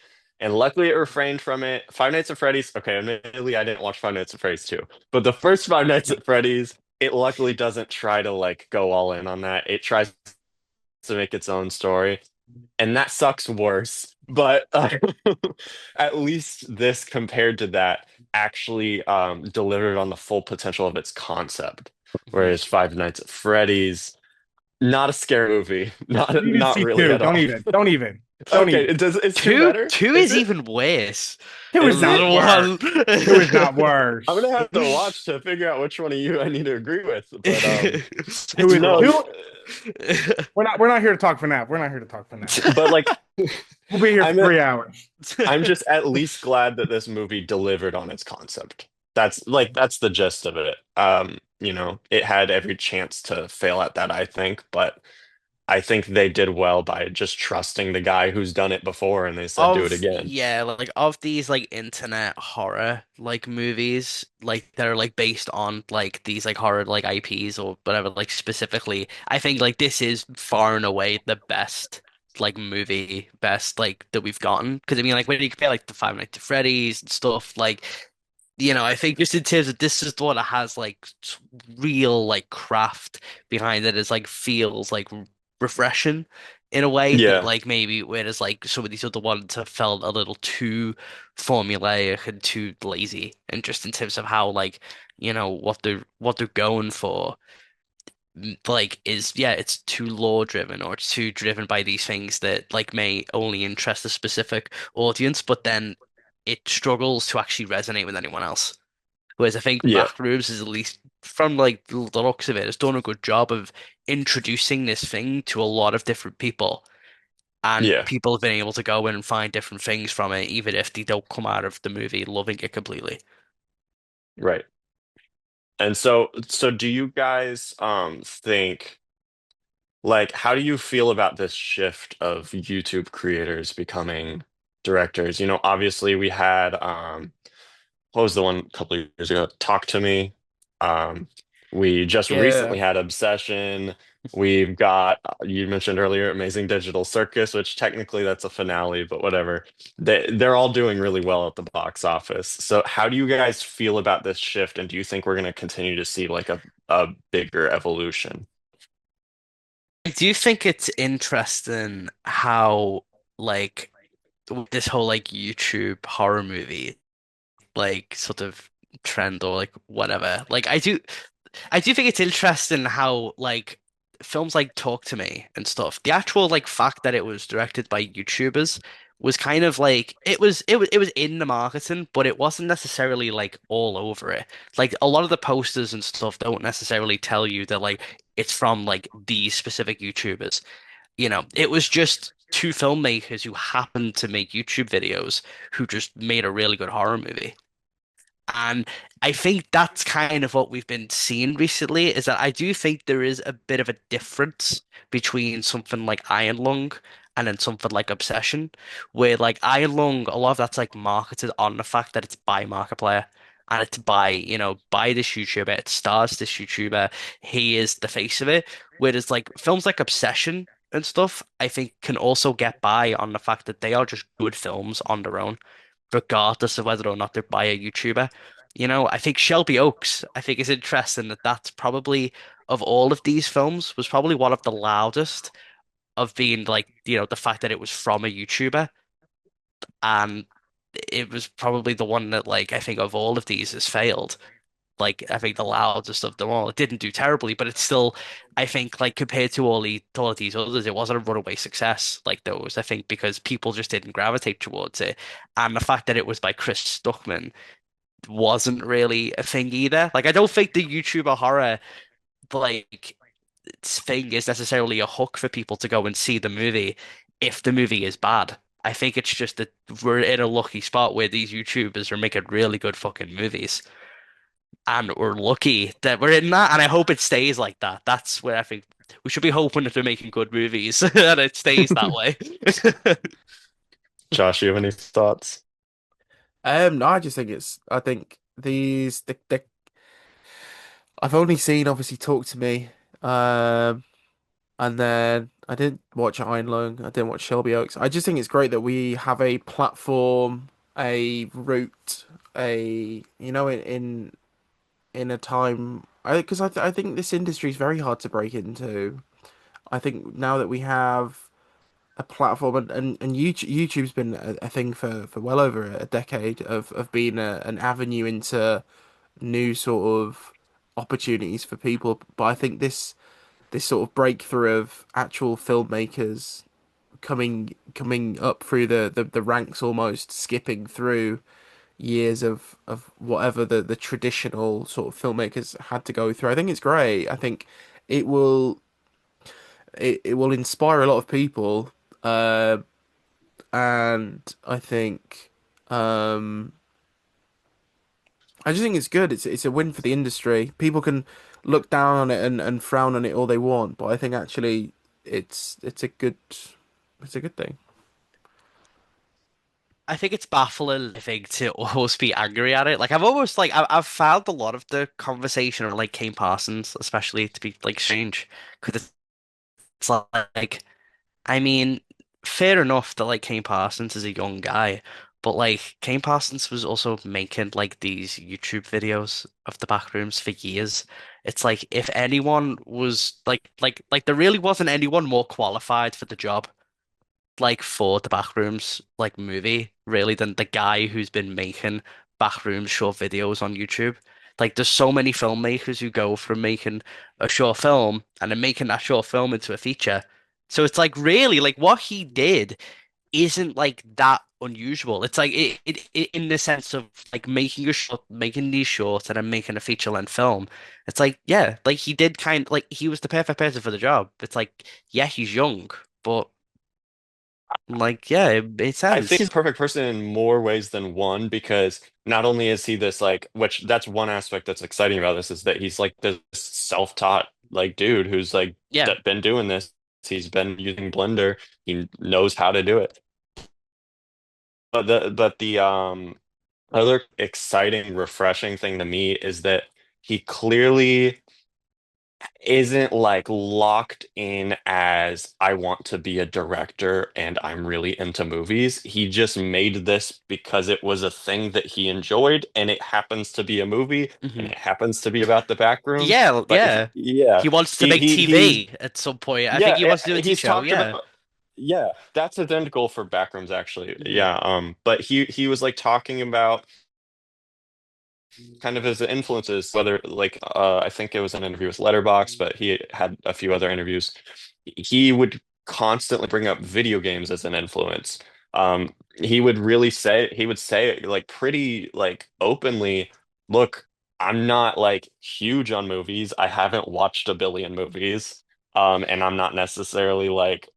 And luckily it refrained from it. Five Nights at Freddy's, okay, admittedly I didn't watch Five Nights at Freddy's 2, but the first Five Nights at Freddy's, it luckily doesn't try to like go all in on that. It tries to make its own story, and that sucks worse. But at least this, compared to that, actually delivered on the full potential of its concept. Mhm. Whereas Five Nights at Freddy's, not a scary movie, You need to not see really two. at Don't all. even. Don't even. Don't Okay, even. is two Two, better? two Is is it? even worse Two is Is not it? than worse. one. Two is not I'm worse. gonna have to watch to figure out which one of you I need to agree with. But Two It's is no, two. rough. We're not here to talk for nap. We're not here to talk for nap. but like We'll be here for I'm 3 hours. I'm just at least glad that this movie delivered on its concept. That's the gist of it. It had every chance to fail at that, I think, but I think they did well by just trusting the guy who's done it before, and they said do it Of again. yeah, like of these like internet horror like movies, like that are like based on like these like horror like IPs or whatever, like specifically, I think like this is far and away the best like movie, best like that we've gotten. Because I mean, like when you compare like the Five Nights at Freddy's and stuff, like I think just in terms of this is the one that has like real like craft behind it, is like feels like refreshing in a way that Yeah, like maybe whereas like some of these other ones have felt a little too formulaic and too lazy, and just in terms of how like what they're going for like is yeah, it's too lore driven, or it's too driven by these things that like may only interest a specific audience, but then it struggles to actually resonate with anyone else. Whereas I think yeah, Backrooms is, at least from like the looks of it, has done a good job of introducing this thing to a lot of different people. And yeah, people have been able to go in and find different things from it, even if they don't come out of the movie loving it completely. right. And so do you guys think, like, how do you feel about this shift of YouTube creators becoming directors? Obviously we had what was the one a couple of years ago? Talk to Me. Um, we just Yeah. recently had Obsession. We've got, you mentioned earlier, Amazing Digital Circus, which technically that's a finale, but whatever. They're all doing really well at the box office. So how do you guys feel about this shift, and do you think we're going to continue to see like a bigger evolution? I do think it's interesting how like this whole like YouTube horror movie like sort of trend or like whatever. Like I do think it's interesting how like films like Talk to Me and stuff, the actual like fact that it was directed by YouTubers was kind of like it was in the marketing, but it wasn't necessarily like all over it. Like a lot of the posters and stuff don't necessarily tell you that like it's from like these specific YouTubers. It was just two filmmakers who happened to make YouTube videos who just made a really good horror movie. And I think that's kind of what we've been seeing recently, is that I do think there is a bit of a difference between something like Iron Lung and then something like Obsession, where like Iron Lung, a lot of that's like marketed on the fact that it's by Markiplier. And it's by this YouTuber, it stars this YouTuber, he is the face of it. Whereas like films like Obsession and stuff, I think can also get by on the fact that they are just good films on their own, regardless of whether or not they're by a YouTuber. I think Shelby Oaks, I think is interesting that that's probably, of all of these films, was probably one of the loudest of being like, the fact that it was from a YouTuber. And it was probably the one that like I think of all of these has failed. Like I think the loudest of them all. It didn't do terribly, but it's still, I think, like compared to all of these others, it wasn't a runaway success like those. I think because people just didn't gravitate towards it, and the fact that it was by Chris Stuckman wasn't really a thing either. Like I don't think the YouTuber horror like thing is necessarily a hook for people to go and see the movie if the movie is bad. I think it's just that we're in a lucky spot where these YouTubers are making really good fucking movies. And we're lucky that we're in that, and I hope it stays like that. That's where I think we should be hoping that they're making good movies and it stays that way. Josh, you have any thoughts? No, I just think I think I've only seen obviously Talk to Me, um, and then I didn't watch Iron Lung. I didn't watch Shelby Oaks. I just think it's great that we have a platform, a route, in a time. Because I think this industry is very hard to break into. I think now that we have a platform and YouTube's been a thing for well over a decade of being an avenue into new sort of opportunities for people. But I think this sort of breakthrough of actual filmmakers coming up through the ranks, almost skipping through years of whatever the traditional sort of filmmakers had to go through. I think it's great. I think it will it will inspire a lot of people. And I think um I just think it's good. It's a win for the industry. People can look down on it and frown on it all they want, but I think actually it's a good thing. I think it's baffling, I think, to almost be angry at it. Like I've almost like I've found a lot of the conversation on like Kane Parsons, especially to be like strange, because it's like I mean, fair enough that like Kane Parsons is a young guy, but like Kane Parsons was also making like these YouTube videos of the Backrooms for years. It's like if anyone was like there really wasn't anyone more qualified for the job, like for the Backrooms like movie, really, than the guy who's been making Backrooms short videos on YouTube. Like there's so many filmmakers who go from making a short film and then making that short film into a feature. So it's like really like what he did isn't like that unusual. It's like it in the sense of like making a short, making these shorts and then making a feature length film. It's like yeah, like he did kind like he was the perfect person for the job. It's like yeah, he's young, but like yeah, it made I think sense. he's a perfect person in more ways than one because not only is he this like, which that's one aspect that's exciting about this is that he's like this self-taught like dude who's like Yeah, been doing this. He's been using Blender. He knows how to do it. But the other exciting, refreshing thing to me is that he clearly isn't like locked in as I want to be a director and I'm really into movies. He just made this because it was a thing that he enjoyed and it happens to be a movie and hmm it happens to be about the back rooms. yeah, But yeah. yeah, He wants to make he's TV at some point. I think yeah, he wants to do a TV he's show. talked Yeah, about yeah, that's his end goal for Backrooms actually. hmm Yeah, but he was like talking about kind of his influences, whether like I think it was an interview with Letterbox, but he had a few other interviews. He would constantly bring up video games as an influence. He would say like pretty like openly, look, I'm not like huge on movies. I haven't watched a billion movies. And I'm not necessarily like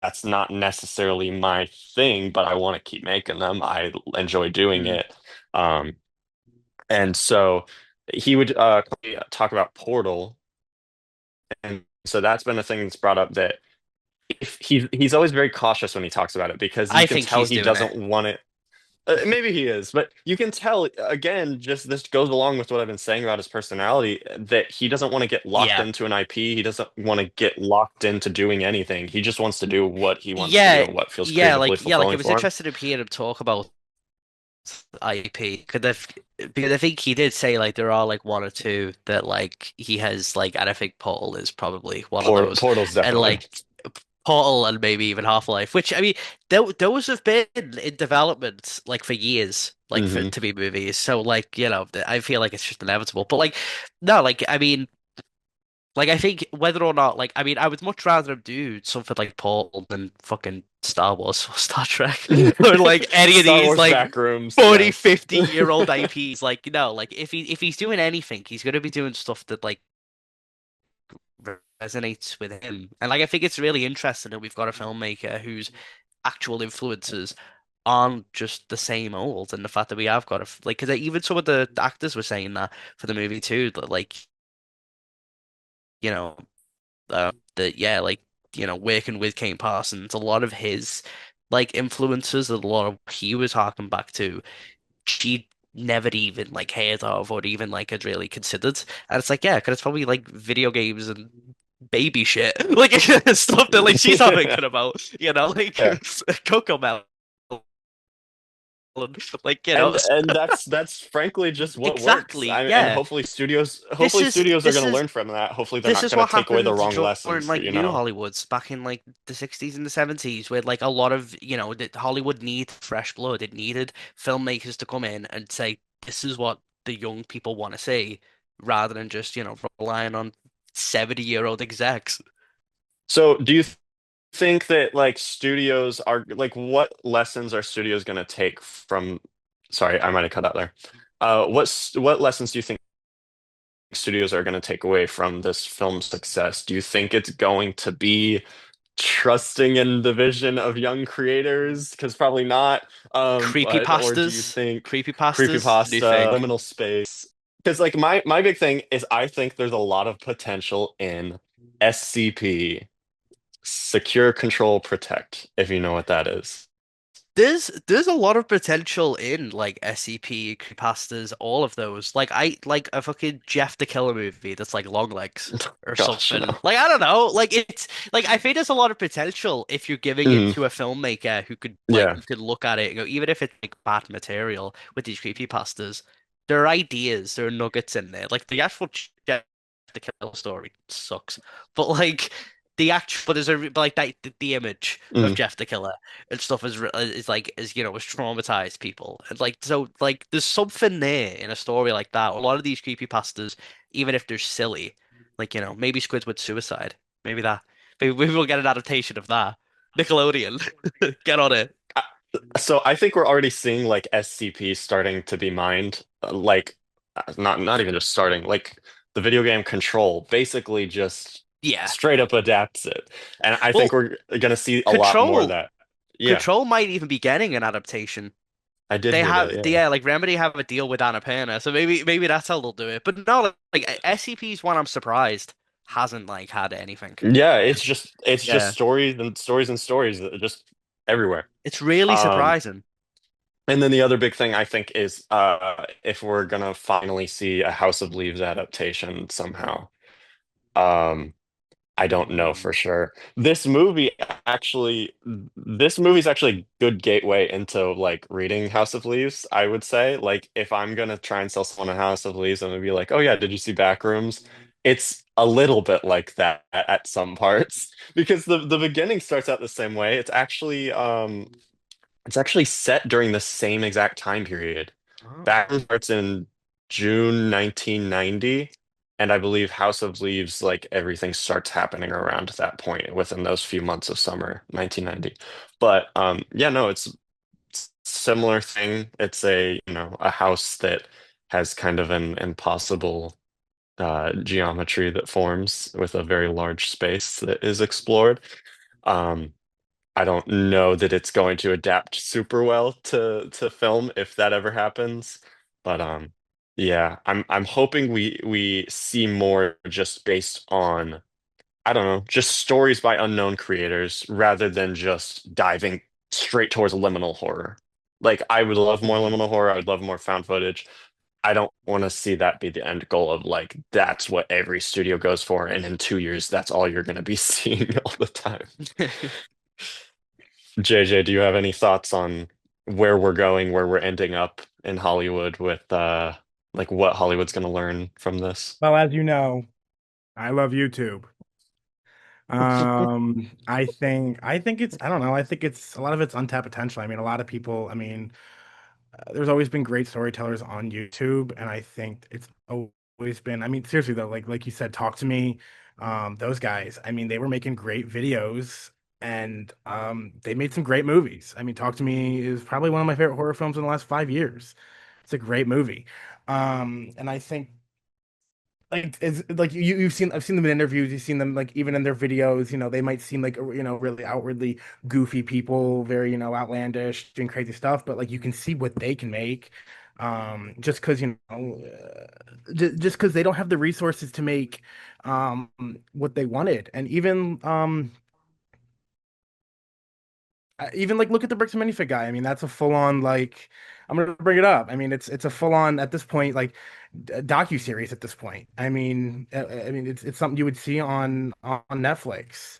that's not necessarily my thing, but I want to keep making them. I enjoy doing hmm it. Um, and so he would talk about Portal, and so that's been a thing that's brought up that if he's always very cautious when he talks about it because you I can think tell he's he doing it. doesn't want it. Maybe he is, but you can tell again, just this goes along with what I've been saying about his personality, that he doesn't want to get locked Yeah, into an IP. He doesn't want to get locked into doing anything. He just wants to do what he wants to do yeah, and what feels yeah. creatively Like yeah, like it fulfilling was for him. interesting to hear him talk about IP because I think he did say like there are like one or two that like he has like and I think Portal is probably one of those Portal's and definitely. like Portal and maybe even Half-Life which I mean those have been in development like for years like for Hmm. to be movies so like you know I feel like it's just inevitable but like no like I mean like I think whether or not like I mean I would much rather him do something like Portal than fucking Star Wars or Star Trek or like any of Star these Wars like Backrooms, 40, yes. 50 year old IPs like you know like if he's doing anything he's gonna be doing stuff that like resonates with him. And like I think it's really interesting that we've got a filmmaker whose actual influences aren't just the same old, and the fact that we have got like because even some of the actors were saying that for the movie too, that like you know that yeah, like working with Kane Parsons, a lot of his like influences, a lot of what he was harking back to, she never even like heard of or even like had really considered. And it's like, yeah, because it's probably like video games and baby shit, like stuff that like she's not thinking about, like Yeah. Coco Melon, like And that's frankly just what works. exactly, And yeah. hopefully studios This is are this going to is learn from that. Hopefully they're this not is going what to take away the happened wrong during lessons, like you new know. Hollywoods back in like the 60s and the 70s, where like a lot of that Hollywood needed fresh blood. It needed filmmakers to come in and say, this is what the young people want to see, rather than just relying on 70-year-old execs. So do you think that like studios are like what lessons are studios going to take from sorry, I might have cut out there. What lessons do you think studios are going to take away from this film success? Do you think it's going to be trusting in the vision of young creators? Because probably not. But or do you Creepypastas, think creepypastas, new creepypasta, thing. liminal space? Because like my big thing is I think there's a lot of potential in SCP, secure, control, protect, if you know what that is. There's a lot of potential in like SCP, creepypastas, all of those. Like I like a fucking Jeff the Killer movie that's like Long Legs or Gosh, something. no. Like I don't know. Like it's like I think there's a lot of potential if you're giving it Mhm. to a filmmaker Yeah. who could look at it and go, even if it's like bad material with these creepypastas, there are ideas, there are nuggets in there. Like the actual Jeff the Killer story sucks, but like the actual but there's a but like that the image of Mhm. Jeff the Killer and stuff is like is has traumatized people and like so like there's something there in a story like that. A lot of these creepypastas, even if they're silly, like maybe Squidward Suicide, maybe that maybe we'll get an adaptation of that. Nickelodeon, get on it. Uh, So I think we're already seeing like SCP starting to be mined, like not even just starting, like the video game Control basically just Yeah. straight up adapts it, and I think Well, we're gonna see a lot more of Control that. Yeah, Control might even be getting an adaptation. I did They hear that. have, Yeah, yeah, like Remedy have a deal with Annapurna, so maybe that's how they'll do it. But no, like SCP's one I'm surprised hasn't like had anything. yeah, it's just Yeah, stories and stories and stories that are just everywhere. it's really Um, surprising. and then the other big thing I think is if we're gonna finally see a House of Leaves adaptation somehow. Um, I don't know for sure. This movie's actually a good gateway into like reading House of Leaves, I would say. Like if I'm gonna try and sell someone a House of Leaves, I'm gonna be like, oh yeah, did you see Backrooms? It's a little bit like that at some parts because the beginning starts out the same way. It's actually set during the same exact time period. Oh. Backrooms starts in June 1990, and I believe House of Leaves, like everything starts happening around that point within those few months of summer 1990. But yeah, no, it's similar thing. It's a house that has kind of an impossible geometry that forms with a very large space that is explored. Um, I don't know that it's going to adapt super well to film if that ever happens. But yeah, I'm hoping we see more just based on I don't know, just stories by unknown creators rather than just diving straight towards liminal horror. Like I would love more Mhm. liminal horror, I would love more found footage. I don't want to see that be the end goal of like that's what every studio goes for, and in 2 years that's all you're going to be seeing all the time. JJ, do you have any thoughts on where we're going, where we're ending up in Hollywood with like what Hollywood's going to learn from this? Well, as you know, I love YouTube. I think it's I don't know. I think it's a lot of it's untapped potential. I mean, a lot of people. I mean, there's always been great storytellers on YouTube, and I think it's always been. I mean, seriously though, like you said, Talk to Me, those guys. I mean, they were making great videos, and they made some great movies. I mean, Talk to Me is probably one of my favorite horror films in the last 5 years. It's a great movie, and I think like it's like you've seen I've seen them in interviews, you've seen them like even in their videos, they might seem like really outwardly goofy people, very outlandish, doing crazy stuff, but like you can see what they can make. Just because just because they don't have the resources to make what they wanted. And even like look at the Bricks and Minifig guy. I mean, that's a full on like I'm gonna bring it up. I mean, it's a full on at this point like docu series at this point. I mean it's something you would see on Netflix.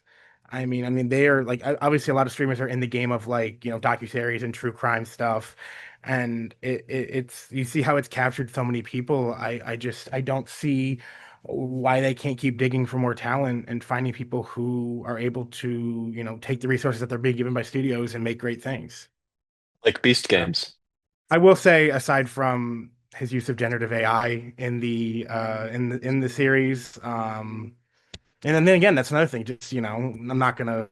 I mean they are like obviously a lot of streamers are in the game of like docu series and true crime stuff, and it's you see how it's captured so many people. I don't see why they can't keep digging for more talent and finding people who are able to, take the resources that they're being given by studios and make great things. Like Beast Yeah. Games. I will say, aside from his use of generative AI in the series, and then again, that's another thing. Just I'm not gonna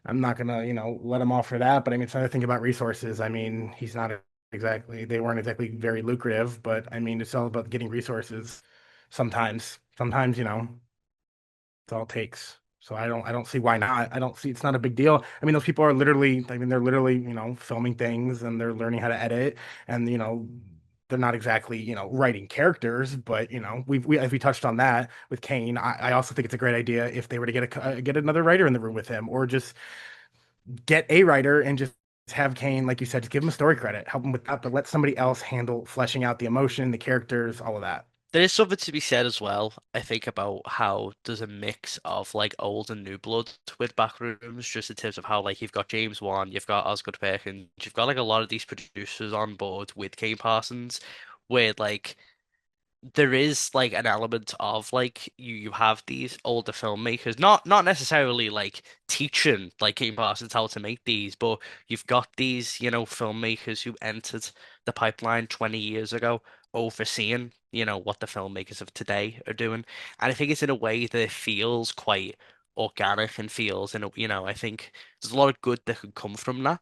let him off for that. But I mean, it's another thing about resources. I mean, they weren't exactly very lucrative, but I mean, it's all about getting resources. Sometimes, it's all it takes. So I don't see why not. I don't see it's not a big deal. I mean, those people are literally, I mean, they're literally, filming things and they're learning how to edit and they're not exactly, writing characters, but we as we touched on that with Kane, I also think it's a great idea if they were to get another writer in the room with him or just get a writer and just have Kane, like you said, just give him a story credit, help him with that, but let somebody else handle fleshing out the emotion, the characters, all of that. There is something to be said as well, I think, about how there's a mix of like old and new blood with Backrooms, just in terms of how like you've got James Wan, you've got Osgood Perkins, you've got like a lot of these producers on board with Kane Parsons, where like there is like an element of like you have these older filmmakers, not necessarily like teaching like Kane Parsons how to make these, but you've got these, filmmakers who entered the pipeline 20 years ago, overseeing, what the filmmakers of today are doing. And I think it's in a way that it feels quite organic and feels I think there's a lot of good that could come from that.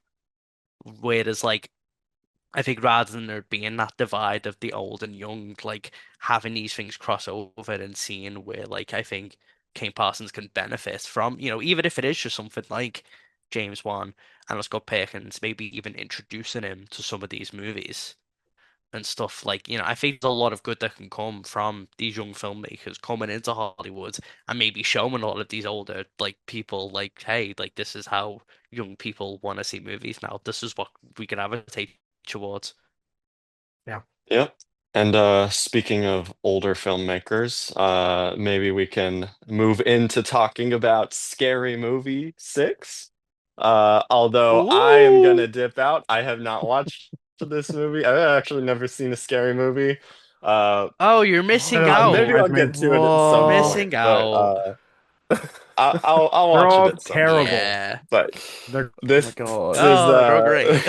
Whereas like I think rather than there being that divide of the old and young, like having these things cross over and seeing where, like, I think Kane Parsons can benefit from, even if it is just something like James Wan and Scott Perkins, maybe even introducing him to some of these movies and stuff. Like, I think there's a lot of good that can come from these young filmmakers coming into Hollywood and maybe showing a lot of these older, like, people, like, hey, like, this is how young people want to see movies now. This is what we can advocate towards. Yeah. Yep. And speaking of older filmmakers, maybe we can move into talking about Scary Movie 6. Although I am Ooh. gonna dip out. I have not watched this movie. I've actually never seen a scary movie. Uh, Oh, you're missing Oh, out. maybe I'll Wiseman. get to it at some point, Missing Whoa. but out. I'll They're watch it all at some point. terrible. Yeah. But They're Oh my this God. is Oh, they're all great.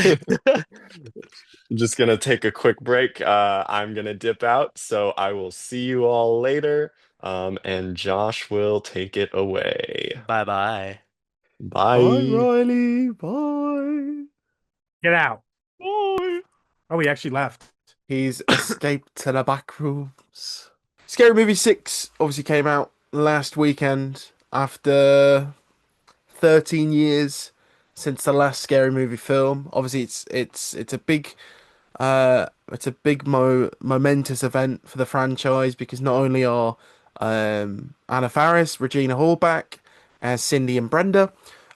I'm just gonna take a quick break. I'm gonna dip out, so I will see you all later. And Josh will take it away. Bye bye. Bye, Bye. Riley. Bye. get out. Bye. Oh, he actually left. He's escaped to the back rooms. Scary Movie 6 obviously came out last weekend after 13 years since the last Scary Movie film. Obviously, it's a big momentous event for the franchise because not only are Anna Faris, Regina Hall back as Cindy and Brenda,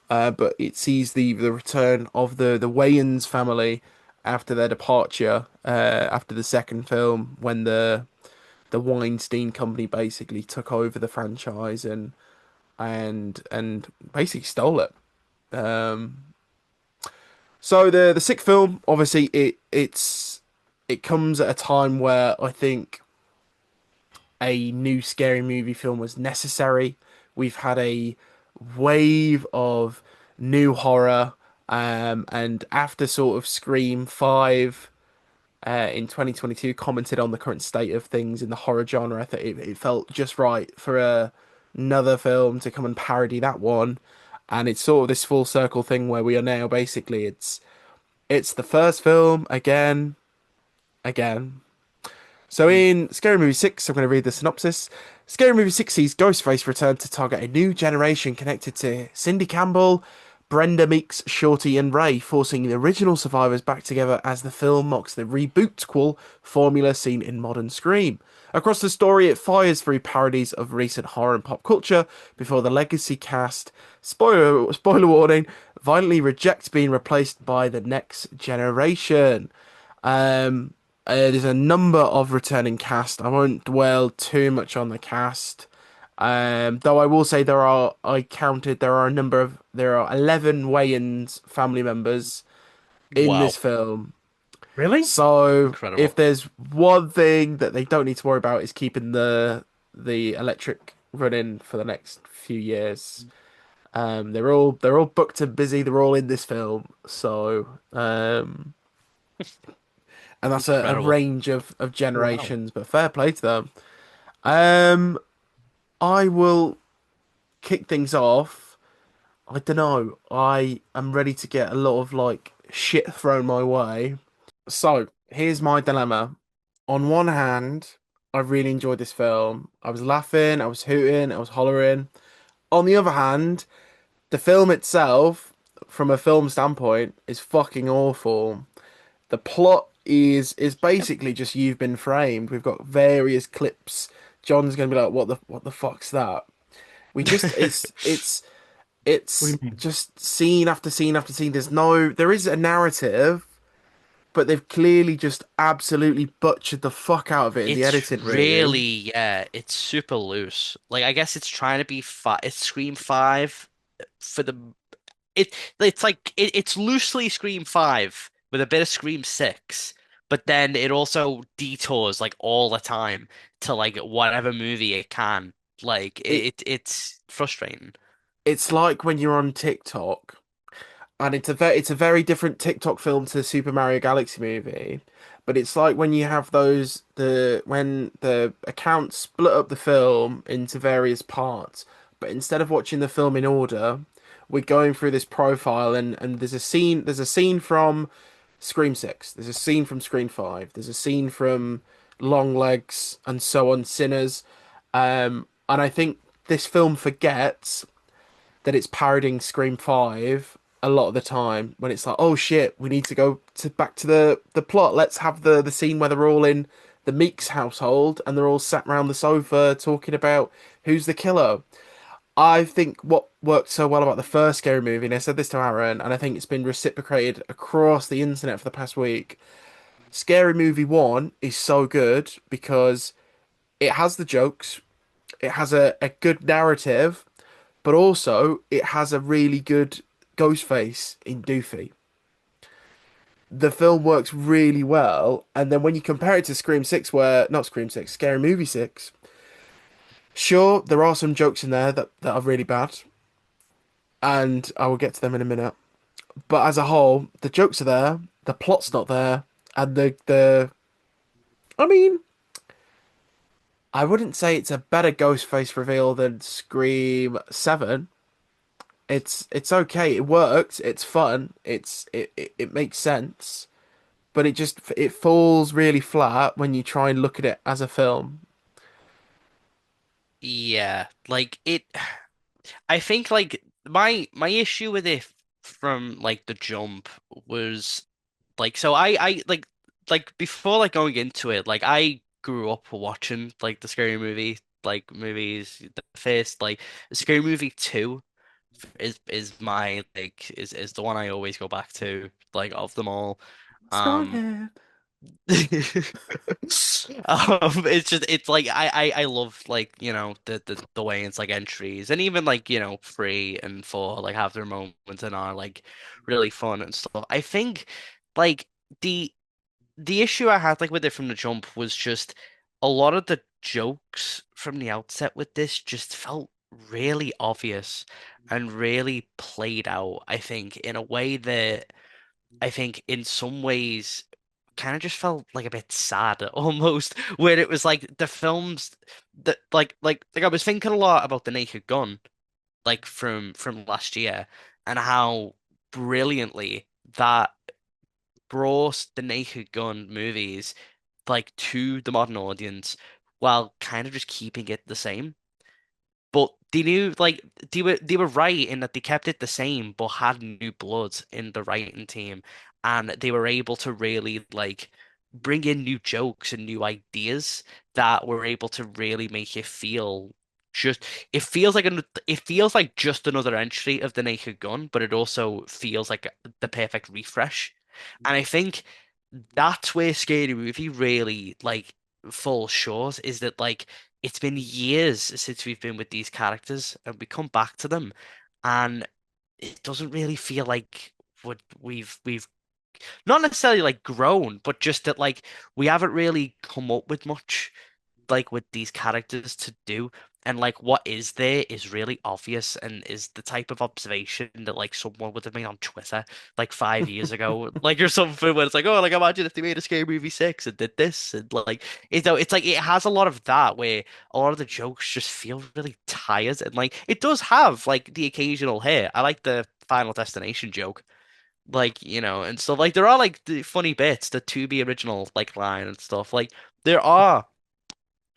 but it sees the return of the Wayans family after their departure after the second film when the Weinstein company basically took over the franchise and basically stole it. Um, so the sixth film, obviously, it comes at a time where I think a new scary movie film was necessary. We've had a wave of new horror, and after sort of Scream 5 in 2022 commented on the current state of things in the horror genre, I thought it felt just right for another film to come and parody that one. And it's sort of this full circle thing where we are now basically it's the first film again. So in Scary Movie 6, I'm going to read the synopsis. Scary Movie 60's Ghostface returned to target a new generation connected to Cindy Campbell, Brenda Meeks, Shorty, and Ray, forcing the original survivors back together as the film mocks the reboot formula seen in modern Scream. Across the story, it fires through parodies of recent horror and pop culture before the legacy cast, spoiler warning, violently rejects being replaced by the next generation. Um, there's a number of returning cast. I won't dwell too much on the cast. Though I will say I counted, there are 11 Wayans family members in Wow, this film. Really? So if incredible. there's one thing that they don't need to worry about is keeping the electric running for the next few years. They're all booked and busy. They're all in this film. And that's a Incredible. range of Wow. generations, but fair play to them. Um, I will kick things off. I don't know. I am ready to get a lot of like shit thrown my way. So here's my dilemma. On one hand, I really enjoyed this film. I was laughing, I was hooting, I was hollering. On the other hand, the film itself, from a film standpoint, is fucking awful. The plot is basically just you've been framed. We've got various clips. John's gonna be like, what the fuck's that? We just What do it's you mean? just scene after scene after scene. There is a narrative, but they've clearly just absolutely butchered the fuck out of it in the It's editing room. really, yeah, it's super loose. Like I guess it's trying to be fi it's Scream 5 for the it's like it's loosely Scream 5 with a bit of Scream 6, but then it also detours like all the time to like whatever movie it can. Like It it's frustrating. it's like when you're on TikTok, and it's a very different TikTok film to the Super Mario Galaxy movie. But it's like when you have when the accounts split up the film into various parts, but instead of watching the film in order, we're going through this profile, and there's a scene from Scream 6, there's a scene from Scream 5, there's a scene from Long Legs and so on, Sinners. And I think this film forgets that it's parodying Scream 5 a lot of the time when it's like, oh shit, we need to go to back to the plot. Let's have the scene where they're all in the Meeks household and they're all sat around the sofa talking about who's the killer. I think what worked so well about the first Scary Movie, and I said this to Aaron, and I think it's been reciprocated across the internet for the past week. Scary Movie 1 is so good because it has the jokes, it has a good narrative, but also it has a really good ghost face in Doofy. The film works really well, and then when you compare it to Scream 6, where not Scream 6, Scary Movie 6, sure, there are some jokes in there that are really bad, and I will get to them in a minute. But as a whole, the jokes are there, the plot's not there, and the I mean, I wouldn't say it's a better ghost face reveal than Scream 7. It's okay. It works. It's fun. It makes sense, but it falls really flat when you try and look at it as a film. Yeah, like it I think like my issue with it from like the jump was like so I like before like going into it like I grew up watching like the scary movie like movies the first like Scary Movie 2 is my like is the one I always go back to like of them all. Um Scarlet. It's just it's like I love like the way it's like entries and even like 3 and 4 like have their moments and are like really fun and stuff. I think like the the issue I had like with it from the jump was just a lot of the jokes from the outset with this just felt really obvious and really played out, I think, in a way that I think in some ways kind of just felt like a bit sad almost, where it was like the films that like I was thinking a lot about The Naked Gun, like from last year, and how brilliantly that brought the Naked Gun movies like to the modern audience while kind of just keeping it the same. But they knew like they were right in that they kept it the same, but had new blood in the writing team, and they were able to really like bring in new jokes and new ideas that were able to really make it feel just it feels like just another entry of the Naked Gun, but it also feels like the perfect refresh. And I think that's where Scary Movie really like falls short, is that like it's been years since we've been with these characters and we come back to them and it doesn't really feel like what we've not necessarily like grown, but just that like we haven't really come up with much like with these characters to do. And like what is there is really obvious and is the type of observation that like someone would have made on Twitter like 5 years ago, like or something where it's like, oh, like imagine if they made a Scary Movie 6 and did this and like it's like it has a lot of that where a lot of the jokes just feel really tired and like it does have like the occasional hit. I like the Final Destination joke. Like, and stuff like there are like the funny bits, the to be original like line and stuff. Like there are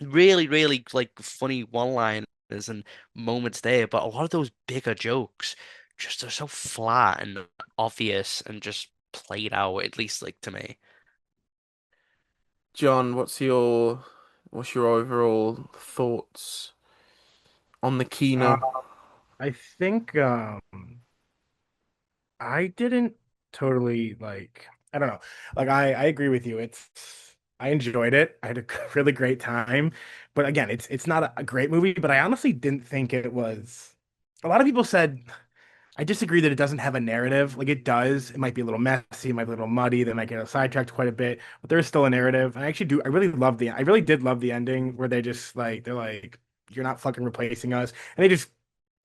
really, really like funny one-liners and moments there, but a lot of those bigger jokes just are so flat and obvious and just played out, at least like to me. John, what's your overall thoughts on the Uh, Kino? I think I didn't totally like. I don't know. Like I agree with you. I enjoyed it. I had a really great time. But again, it's not a great movie. But I honestly didn't think it was. A lot of people said I disagree that it doesn't have a narrative. Like it does. It might be a little messy. It might be a little muddy. They might get sidetracked quite a bit. But there is still a narrative. I actually do. I really love the. I really did love the ending where they just like they're like, "You're not fucking replacing us," and they just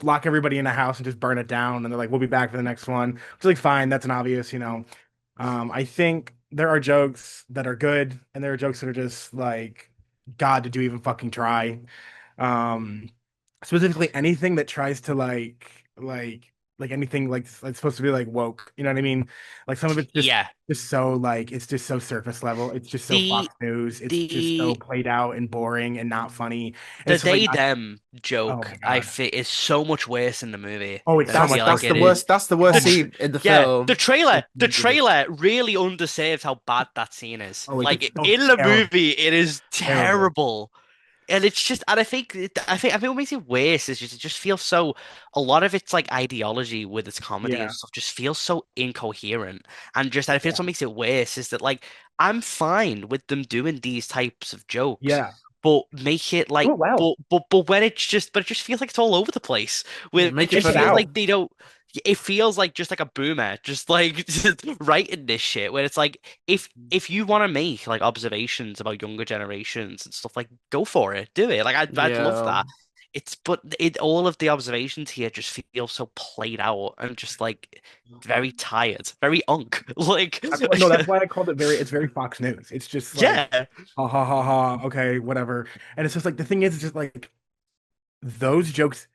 lock everybody in a house and just burn it down. And they're like, we'll be back for the next one. Which is like fine. That's an obvious. I think there are jokes that are good, and there are jokes that are just like, God, did you even fucking try? Um, Specifically anything that tries to like anything like it's supposed to be like woke. You know what I mean? Like some of it's Yeah. just so like it's just so surface level. It's just so The Fox News. It's just so the played out and boring and not funny. And the it's just like they them oh my joke I God. think is so much worse in the movie Oh, it's than I so That's much feel like that's worse. the it is. worst. That's the worst The tr scene in the Yeah, the film. trailer, It's the ridiculous. trailer really underserves how bad that scene is. Oh, it's Like so in the terrible, movie, it is terrible. terrible. And it's just, and I think what makes it worse is just it just feels so. A lot of its like ideology with its comedy and Yeah, stuff just feels so incoherent, and just I think yeah, what makes it worse is that like I'm fine with them doing these types of jokes, yeah. but make it Do like, it well. but when but it just feels like it's all over the place. Yeah, Where it make it Space just it feels funny. out. like they don't. It feels like just like a boomer, just like writing this shit. Where it's like if you want to make like observations about younger generations and stuff, like go for it, do it. Like I'd love Yeah, that. But all of the observations here just feel so played out and just like very tired, very unk. Like No, that's why I called it very. It's very Fox News. It's just like yeah, ha ha ha ha. Okay, whatever. And it's just like the thing is, it's just like those jokes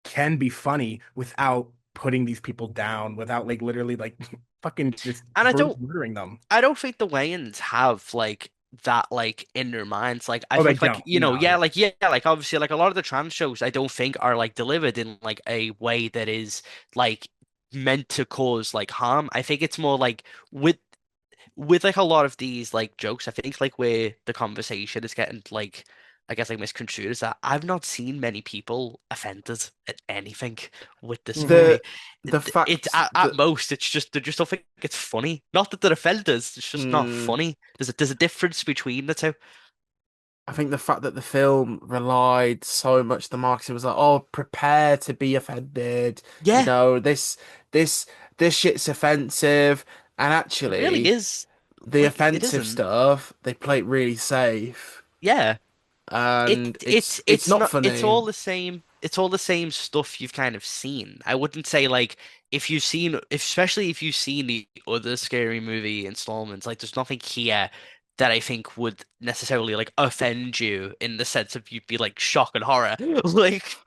can be funny without putting these people down, without like literally like fucking just and murdering them. I don't think the Wayans have like that like in their minds. Like I Oh, they think like don't. No, yeah, yeah, like obviously like a lot of the trans shows I don't think are like delivered in like a way that is like meant to cause like harm. I think it's more like with like a lot of these like jokes, I think like where the conversation is getting like I guess like misconstrued is that I've not seen many people offended at anything with this hmm the movie. the It's fact at that most it's just they just don't think it's funny. Not that they're offended, it's just not mm, funny. There's a difference between the two. I think the fact that the film relied so much, the marketing was like, oh, prepare to be offended. You Yeah, know, this this shit's offensive, and it really actually, is. the Like it offensive isn't. stuff they play it really safe, Yeah. It and it's it's it's not not it's funny. all the same stuff you've kind of seen. I wouldn't say like especially if you've seen the other scary movie installments, like there's nothing here that I think would necessarily like offend you in the sense of you'd be like shock and horror. Like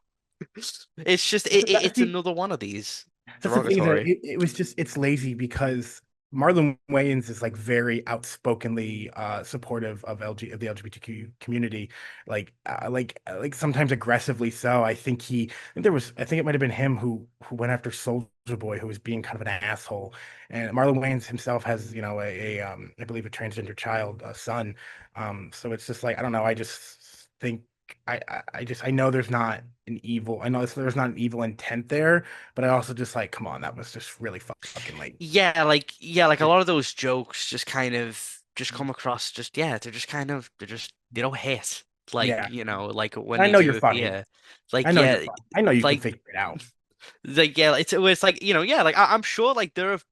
it's just it's See, another one of these that's the thing is that derogatory. it was just it's lazy because Marlon Wayans is like very outspokenly supportive of the LGBTQ community, like sometimes aggressively so. I think it might have been him who went after Soldier Boy, who was being kind of an asshole. And Marlon Wayans himself has, I believe a transgender child, a son. So it's just like I don't know. I just think I know there's not an evil. I know there's not an evil intent there, but I also just like, come on, that was just really fucking like. Yeah, like a lot of those jokes just kind of just come across they're just kind of they're just they don't hit like Yeah, like when I they know you're do funny. appear. I Like know you're yeah, funny. I know you can like figure it out. it's like like I'm sure like there's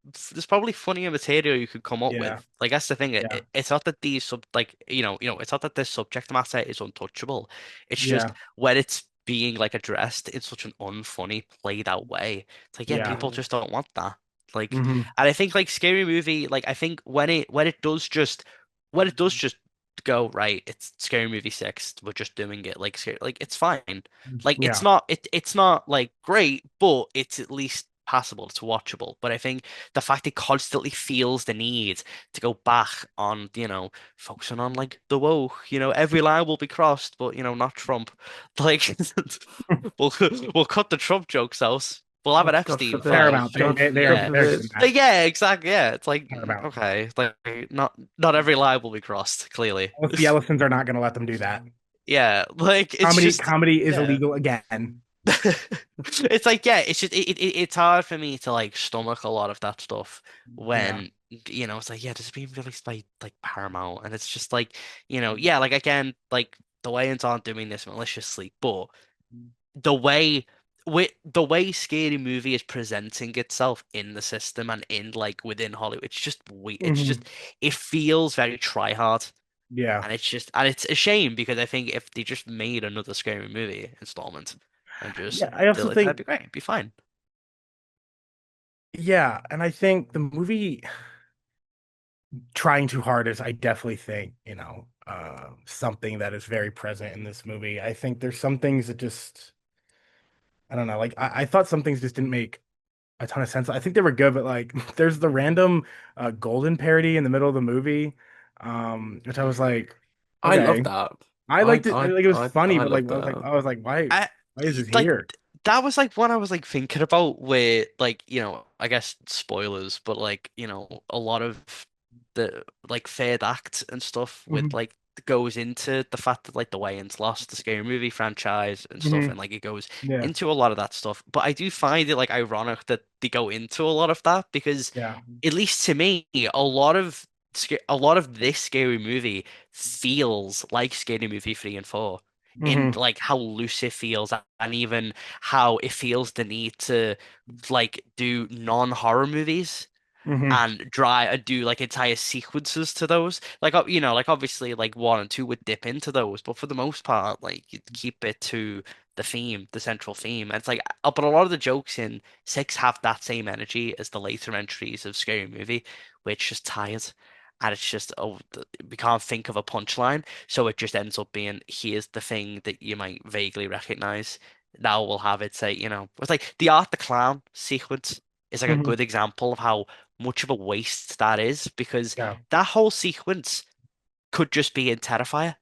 probably funnier material you could come up Yeah, with. Like that's the thing. yeah, It's not that these sub like it's not that this subject matter is untouchable. It's just yeah, when it's being like addressed in such an unfunny, played out way. It's like yeah. people just don't want that. Like, Hmm. and I think like Scary Movie, like I think when it does just go right, it's Scary Movie 6. We're just doing it like scary, like it's fine. Like Yeah. it's not like great, but it's at least passable, it's watchable. But I think the fact it constantly feels the need to go back on, focusing on like the woke, every line will be crossed, but not Trump. Like we'll we'll cut the Trump jokes out. We'll have an God Epstein forbid. file. Paramount, God, they God are Yeah. they're doing forbid. that. Yeah, exactly. Yeah. It's like Paramount. okay, like not every line will be crossed, clearly. The Ellisons are not going to let them do that. Yeah, like it's just Comedy is yeah. illegal again. It's like yeah, it's just it's hard for me to like stomach a lot of that stuff Yeah. when it's like yeah, this is being released by like Paramount and it's just like yeah, like again, like the Wayans aren't doing this maliciously, but the way the way Scary Movie is presenting itself in the system and in like within Hollywood, it's just we it's Hmm. just it feels very try hard. Yeah. And it's a shame because I think if they just made another Scary Movie installment and just Yeah. I also did it, that'd think, be great. It'd be fine. yeah. And I think the movie trying too hard is, I definitely think, something that is very present in this movie. I think there's some things that just, I don't know. Like, I thought some things just didn't make a ton of sense. I think they were good, but like there's the random golden parody in the middle of the movie, which I was like, I love okay. that. I liked it. Like it was funny, I but like love that. I was like, I why is this like here? that was like one I was like thinking about with like I guess spoilers, but like a lot of the like third act and stuff with Hmm. like goes into the fact that like the Wayans lost the Scary Movie franchise and stuff, Hmm. and like it goes Yeah, into a lot of that stuff. But I do find it like ironic that they go into a lot of that because yeah. at least to me, a lot of this Scary Movie feels like Scary Movie 3 and 4 in Hmm. like how loose it feels and even how it feels the need to like do non-horror movies Hmm. and do like entire sequences to those. Like like obviously like 1 and 2 would dip into those, but for the most part, like you'd keep it to the theme, the central theme. And it's like but a lot of the jokes in 6 have that same energy as the later entries of Scary Movie, which just tired. And it's just we can't think of a punchline, so it just ends up being here's the thing that you might vaguely recognize. Now we'll have it say, it's like the Art the Clown sequence is like a Hmm. good example of how much of a waste that is because Yeah, that whole sequence could just be in Terrifier.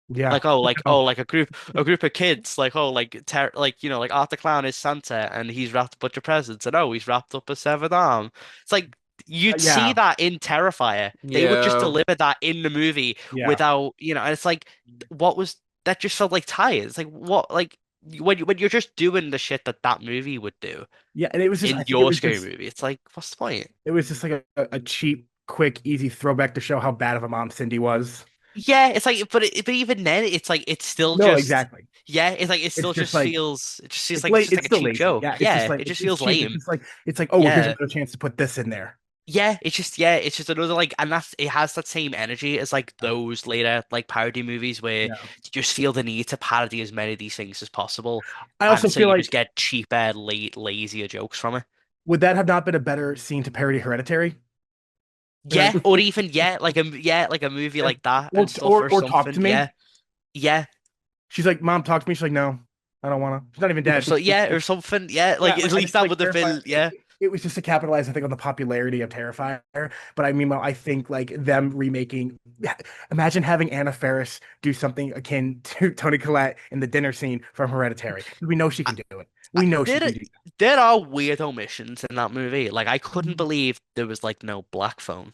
yeah. Like a group of kids, like like Art the Clown is Santa and he's wrapped a bunch of presents and he's wrapped up a severed arm. It's like you'd see Yeah, that in Terrifier. They would just Yeah. deliver that in the movie yeah, without, and it's like what was that just felt like tired. It's like what like when you're just doing the shit that that movie would do yeah. And it was just, I in think your Scary Movie. It's like what's the point? it was just like a cheap, quick, easy throwback to show how bad of a mom Cindy was. Yeah, it's like, but even then, it's like it's still No, just, exactly. yeah, it's like it It's still just just like feels, it just feels it's like it's late. just like It's a still cheap lazy. joke. Yeah, it's just Yeah, like it just it's feels cheap. It's lame. just like oh, well, here's Yeah, another chance to put this in there. it's just another like, and it has that same energy as like those later like parody movies where Yeah. you just feel the need to parody as many of these things as possible, I and also so feel you just like, get cheaper, lazier jokes from it. would that have not been a better scene to parody Hereditary? Yeah, or even like a movie Yeah. like that Or and stuff or Talk something. to Me. Yeah, yeah. She's like, Mom, talk to me. She's like, no, I don't wanna. She's not even dead. So yeah, or something. Yeah, like Yeah, at like I least just feel that like would have Terrifier. been yeah. it was just to capitalize, I think, on the popularity of Terrifier. But I mean, I think like them remaking. Imagine having Anna Faris do something akin to Toni Collette in the dinner scene from Hereditary. We know she can do it. We know she There, can do that. there are weird omissions in that movie. Like I couldn't believe there was like no black phone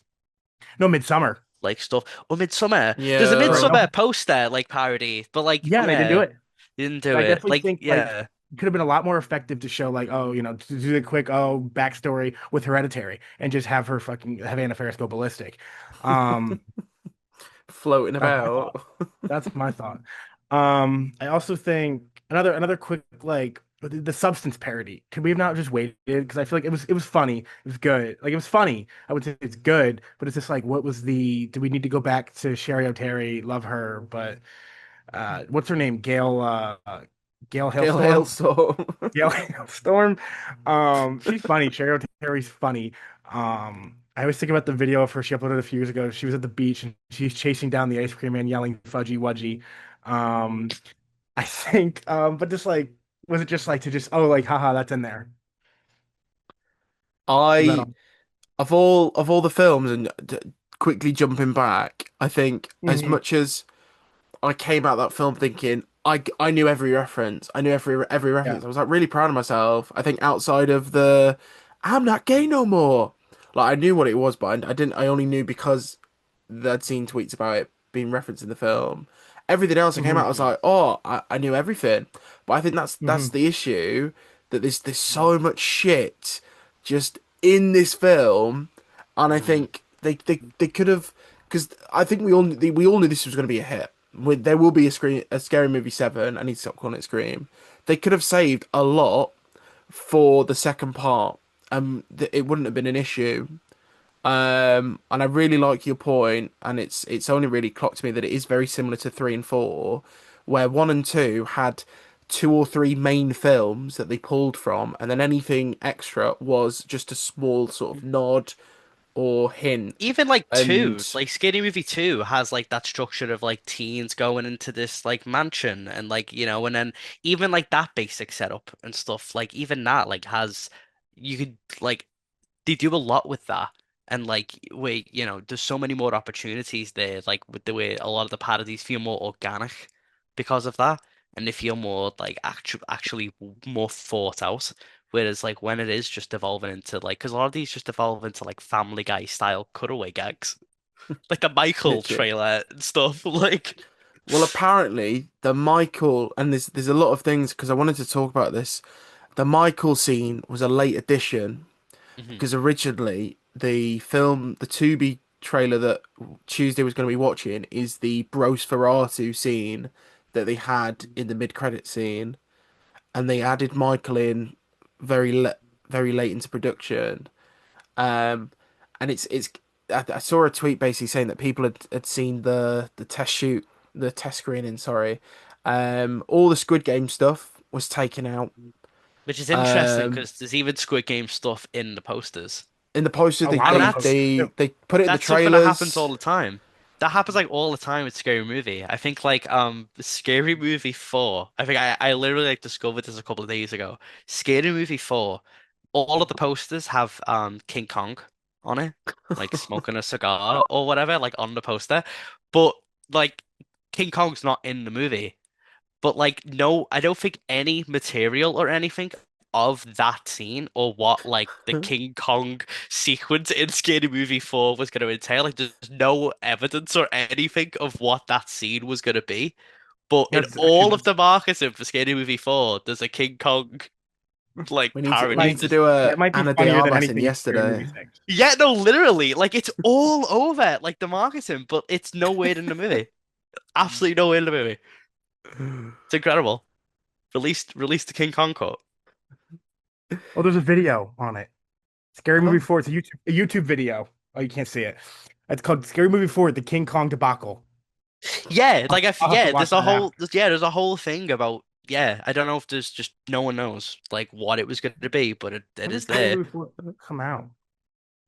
No, Midsummer. like stuff. Or Midsummer. There's a Right. Yeah. No. Midsummer poster like parody, but like Yeah, they didn't do yeah, it. they didn't But do I it. definitely Like think like yeah. it could have been a lot more effective to show like, oh, to do the quick backstory with Hereditary and just have her fucking have Anna Faris go ballistic. Um, Floating that's my about. thought. That's my thought. I also think another quick like the substance parody. Could we have not just waited? Because I feel like it was funny. It was good. Like it was funny. I would say it's good, but it's just like what was the do we need to go back to Sherry O'Terry? Love her, but what's her name? Gail Gale Hailstorm? Hailstorm. Gail Hailstorm. She's funny. Sherry O'Terry's funny. I always think about the video of her she uploaded a few years ago. She was at the beach and she's chasing down the ice cream man yelling fudgy wudgy. Um, I think, but just like, was it just like to just, oh, like, haha, that's in there. Was that I all? of all the films and quickly jumping back, I think as Hmm. much as I came out that film thinking I knew every reference. I knew every Yeah. reference. I was like really proud of myself. I think outside of the I'm not gay no more. Like I knew what it was, but I didn't. I only knew because I'd seen tweets about it being referenced in the film. Everything else that came out, I Hmm. was like, oh, I knew everything. But I think that's Hmm. the issue that there's so much shit just in this film, and I Mm. think they could have because I think we all knew this was going to be a hit. There will be a scary movie 7. I need to stop calling it Scream. They could have saved a lot for the second part. It wouldn't have been an issue. And I really like your point, and it's only really clocked me that it is very similar to 3 and 4, where 1 and 2 had 2 or 3 main films that they pulled from, and then anything extra was just a small sort of nod or hint. Even like two, And like Scary Movie 2 has like that structure of like teens going into this like mansion and like, and then even like that basic setup and stuff, like even that like has you could like they do a lot with that. And like there's so many more opportunities there, like with the way a lot of the parodies feel more organic because of that. And they feel more like actually more thought out. Whereas like when it is just evolving into like, because a lot of these just evolve into like Family Guy style cutaway gags, like the Michael literally, trailer and stuff. Like, well, apparently the Michael and there's a lot of things because I wanted to talk about this. The Michael scene was a late addition mhm. because originally the Tubi trailer that Tuesday was going to be watching is the Bros Ferratu scene that they had in the mid-credit scene, and they added Michael in very le very late into production. Um, and I saw a tweet basically saying that people had seen the test shoot, the test screening, sorry. All the Squid Game stuff was taken out. Which is interesting Um, because there's even Squid Game stuff in the posters. in the poster A they lot And of the they posts that's they too. they put it in the That's something that happens all trailers. the time. That happens like all the time with Scary Movie. I think like Scary Movie 4. I think I literally like discovered this a couple of days ago. Scary Movie 4, all of the posters have King Kong on it, like smoking a cigar or whatever, like on the poster. But like King Kong's not in the movie. But like no, I don't think any material or anything of that scene or what like the King Kong sequence in Scary Movie 4 was going to entail. Like there's no evidence or anything of what that scene was going to be. But in That's all actually of the marketing for Scary Movie 4, there's a King Kong like We need to we parody. need might to do a that might be Anna de funnier than Armas in anything in Scary Movie yesterday. 6. Yeah, no, literally, like it's all over like the marketing, but it's nowhere in the movie. Absolutely nowhere in the movie. It's incredible. Released the King Kong quote. Oh, there's a video on it. Scary Movie Oh, 4. It's a YouTube video. Oh, you can't see it. It's called Scary Movie 4, The King Kong Debacle. Yeah, I'll, like I'll have to watch that after. there's a whole thing about I don't know if there's just no one knows like what it was going to be, but it When did is Scary there. Movie 4 come out?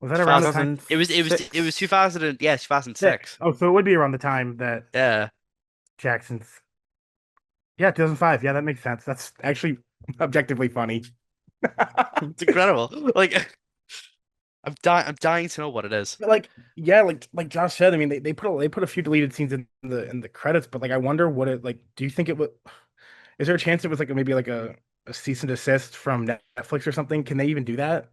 Was that around the time? 2000 it was 2006. 2000 2006. Oh, so it would be around the time that Yeah. Jackson's. Yeah, 2005. Yeah, that makes sense. That's actually objectively funny. It's incredible. Like I'm dying to know what it is. Like, yeah, like Josh said, I mean, they put a few deleted scenes in the credits, but like, I wonder what it like. Do you think it would? Is there a chance it was like maybe like a cease and desist from Netflix or something? Can they even do that?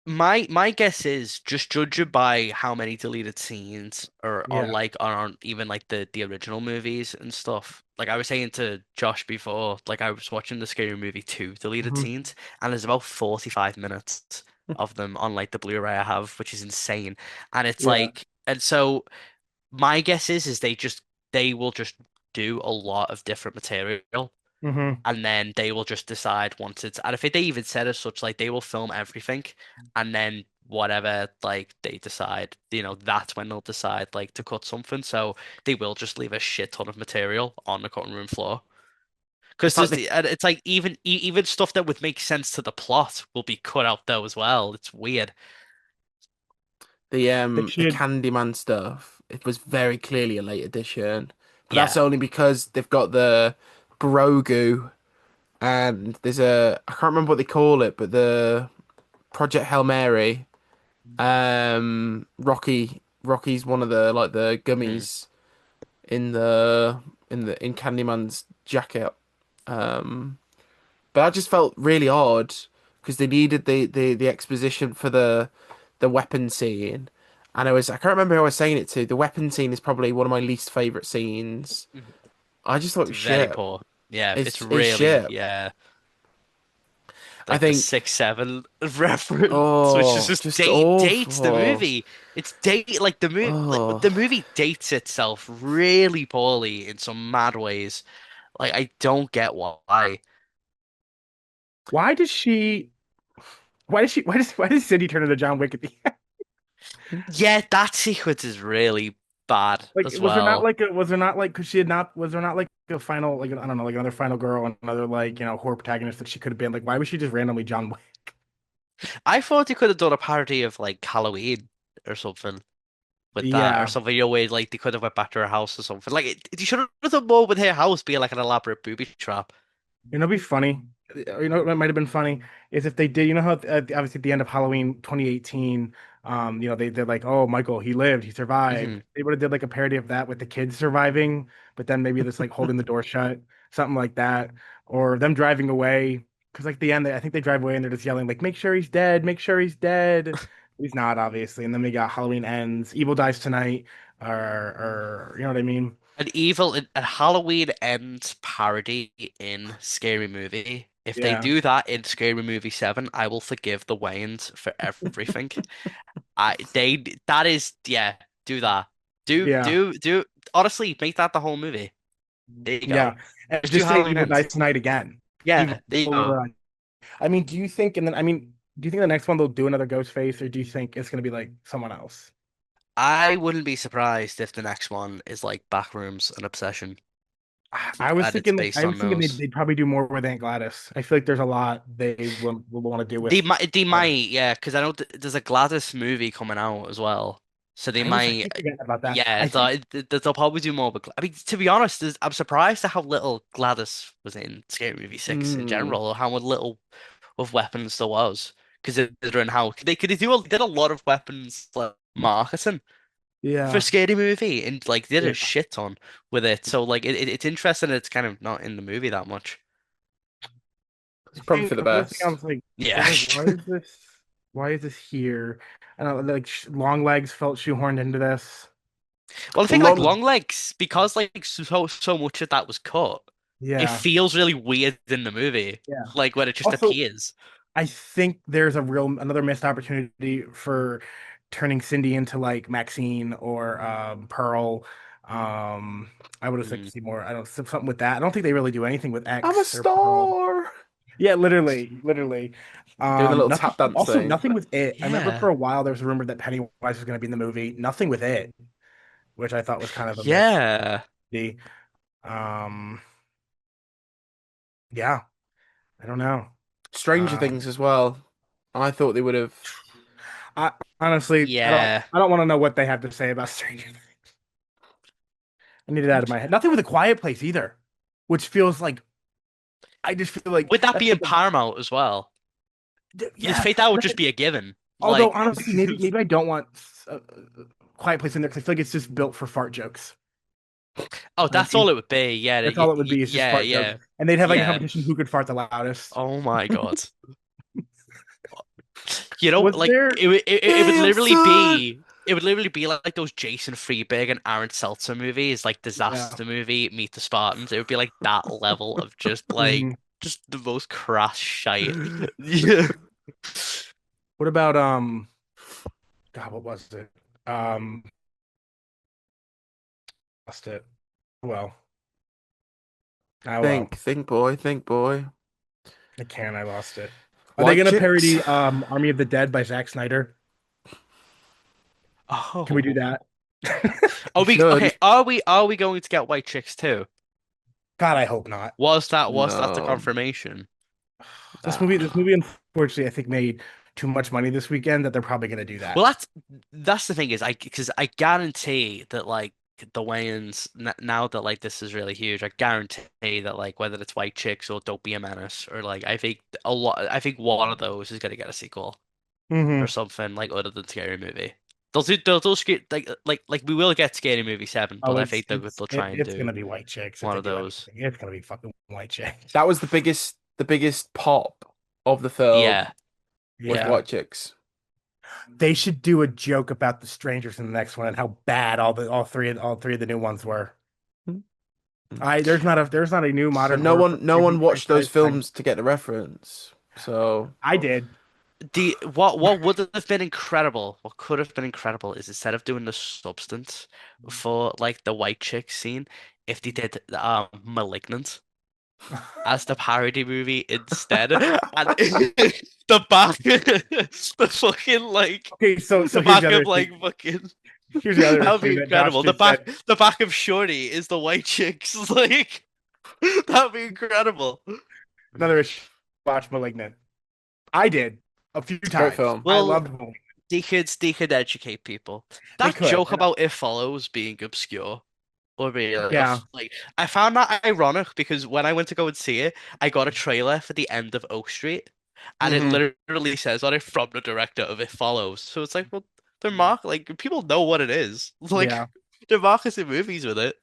My guess is just judge it by how many deleted scenes are Yeah. like on even like the original movies and stuff. Like I was saying to Josh before, like I was watching the Scary Movie 2 deleted Hmm. scenes, and there's about 45 minutes of them on like the Blu-ray I have, which is insane. And it's Yeah. like, and so my guess is they will just do a lot of different material, Hmm. and then they will just decide once it's, and I think they even said as such, like they will film everything, and then whatever like they decide, that's when they'll decide like to cut something. So they will just leave a shit ton of material on the cutting room floor. Because It's like it's like even stuff that would make sense to the plot will be cut out though as well. It's weird. They the should. Candyman stuff. It was very clearly a late edition, but that's Yeah. only because they've got the Grogu and there's a I can't remember what they call it, but the Project Hail Mary. Rocky's one of the like the Mm. gummies in in Candyman's jacket. Um, but that just felt really odd because they needed the exposition for the weapon scene. And I can't remember who I was saying it to. The weapon scene is probably one of my least favorite scenes. I just thought it It's was very shit. poor. Yeah, it's It's really, shit. yeah. I Like the think 6-7 reference, which is oh, just just dates the awful. movie. It's date like Oh, the movie dates itself really poorly in some mad ways. Like I don't get why. Why does she? Why does Cindy turn into John Wick at the end? Yeah, that sequence is really bad Like, as well. was there not like, because she had not, was there not like a final, like, I don't know, like another final girl and another, like, horror protagonist that she could have been? Like, why was she just randomly John Wick? I thought they could have done a parody of like Halloween or something with that, or Yeah. something, where like they could have went back to her house or something. Like you should have done more with her house being like an elaborate booby trap. It'd be funny. What might have been funny is if they did, how obviously at the end of Halloween 2018, they're like, oh, Michael, he lived, he survived. Hmm. They would have did like a parody of that with the kids surviving, but then maybe just like holding the door shut, something like that, or them driving away. Because like the end, I think they drive away and they're just yelling like, make sure he's dead, make sure he's dead. He's not, obviously. And then we got Halloween ends, Evil dies tonight, or you know what I mean? A Halloween ends parody in Scary Movie. If they Yeah, do that in Scary Movie 7, I will forgive the Wayans for everything. That is, yeah, do that. yeah. Do honestly make that the whole movie. There you go. Yeah, and Just do just say Halloween Evil ends. Dies Tonight again. Yeah, Evil. there you go. I mean, do you think? And then, I mean, do you think the next one they'll do another Ghostface, or do you think it's gonna be like someone else? I wouldn't be surprised if the next one is like Backrooms and Obsession, I was and it's thinking, based on those. they'd probably do more with Aunt Gladys. I feel like there's a lot they will want to do with They Gladys. might, yeah, because I know there's a Gladys movie coming out as well, so they I might, keep forgetting about that. yeah. I think, They'll probably do more. But I mean, to be honest, I'm surprised at how little Gladys was in Scary Movie 6 in hmm. general, or how little of weapons there was. Considering how they did a lot of weapons like marketing for yeah, Scary Movie, and like did yeah. a shit ton with it. So like it's interesting that it's kind of not in the movie that much. It's probably for the Another thing I best. was Yeah. like, why is this? Why is this here? I don't know, like long legs felt shoehorned into this. Well, I think like Long, Longlegs, because like so much of that was cut, it Yeah, feels really weird in the movie, yeah. like when it just Also, appears. I think there's another missed opportunity for turning Cindy into like Maxine or Pearl. I would have liked Mm. to see more. I don't something with that. I don't think they really do anything with I'm a X or Pearl. star. Yeah, literally, literally. Doing the little Nothing. tap dance Also, thing. nothing with it. I remember Yeah. for a while there was a rumor that Pennywise was going to be in the movie. Nothing with it, which I thought was kind of a miss. Yeah. Um, yeah, I don't know. Stranger Um, Things as well. I thought they would have. I honestly, Yeah. I don't want to know what they have to say about Stranger Things. I need it out of my head. Nothing with a Quiet Place either, which feels like I just feel like Would that that's be in like Paramount as well? You'd Yeah. think that would just be a given. Although Like, honestly, maybe I don't want Quiet Place in there because I feel like it's just built for fart jokes. oh, Like, that's all it would be. Yeah, that's all it would be. It's just yeah, fart jokes, yeah, and they'd have like a yeah. competition who could fart the loudest. Oh my God. You know, Was like there? it would Damn, literally son! be like those Jason Freeberg and Aaron Seltzer movies, like Yeah. Disaster Movie, Meet the Spartans. It would be like that level of just Mhm. like just the most crass shite. Yeah. What about God, what was it? Um, lost it. Well, oh well, Think, boy, think, boy. I can't. I lost it. Are they White gonna chicks. parody Army of the Dead by Zack Snyder? Can we do Oh. that? Are You we should. okay? Are we going to get white chicks too? God, I hope not. Was that the No. confirmation? This movie, unfortunately, I think made too much money this weekend that they're probably gonna do Well, that. that's the thing is because I guarantee that like the Wayans now that like this is really huge, I guarantee that like whether it's White Chicks or Don't Be a Menace or like I think one of those is gonna get a sequel or Hmm. something like other than Scary Movie. They'll like we will get Scary Movie 7, Oh, but I think they'll try and it's do gonna be White Chicks if one they of do those. anything. It's gonna be fucking White Chicks. That was the biggest pop of the film Yeah. was Yeah. White Chicks. They should do a joke about the strangers in the next one and how bad all three of the new ones were. There's not a new But modern no horror one, no movie one watched those franchise. films to get the reference. So I did. What would have been incredible, what could have been incredible is instead of doing the substance for like the white chick scene, if they did Malignant as the parody movie instead, and the back, the fucking like Okay, so the here's the back other of issue. like fucking Here's the other that would issue be that Josh incredible. The just back said. the back of Shorty is the white chicks like that would be incredible. Another issue. Watch *Malignant*. I did a few it's a great times. film. I Well, loved *Malignant*. they could educate people. They That could. joke about It Follows being obscure or being Yeah. like I found that ironic because when I went to go and see it, I got a trailer for the end of Oak Street, and it Hmm. literally says on it from the director of It Follows. So it's like, well, they're like people know what it is. Like Yeah. they're marketing movies with it.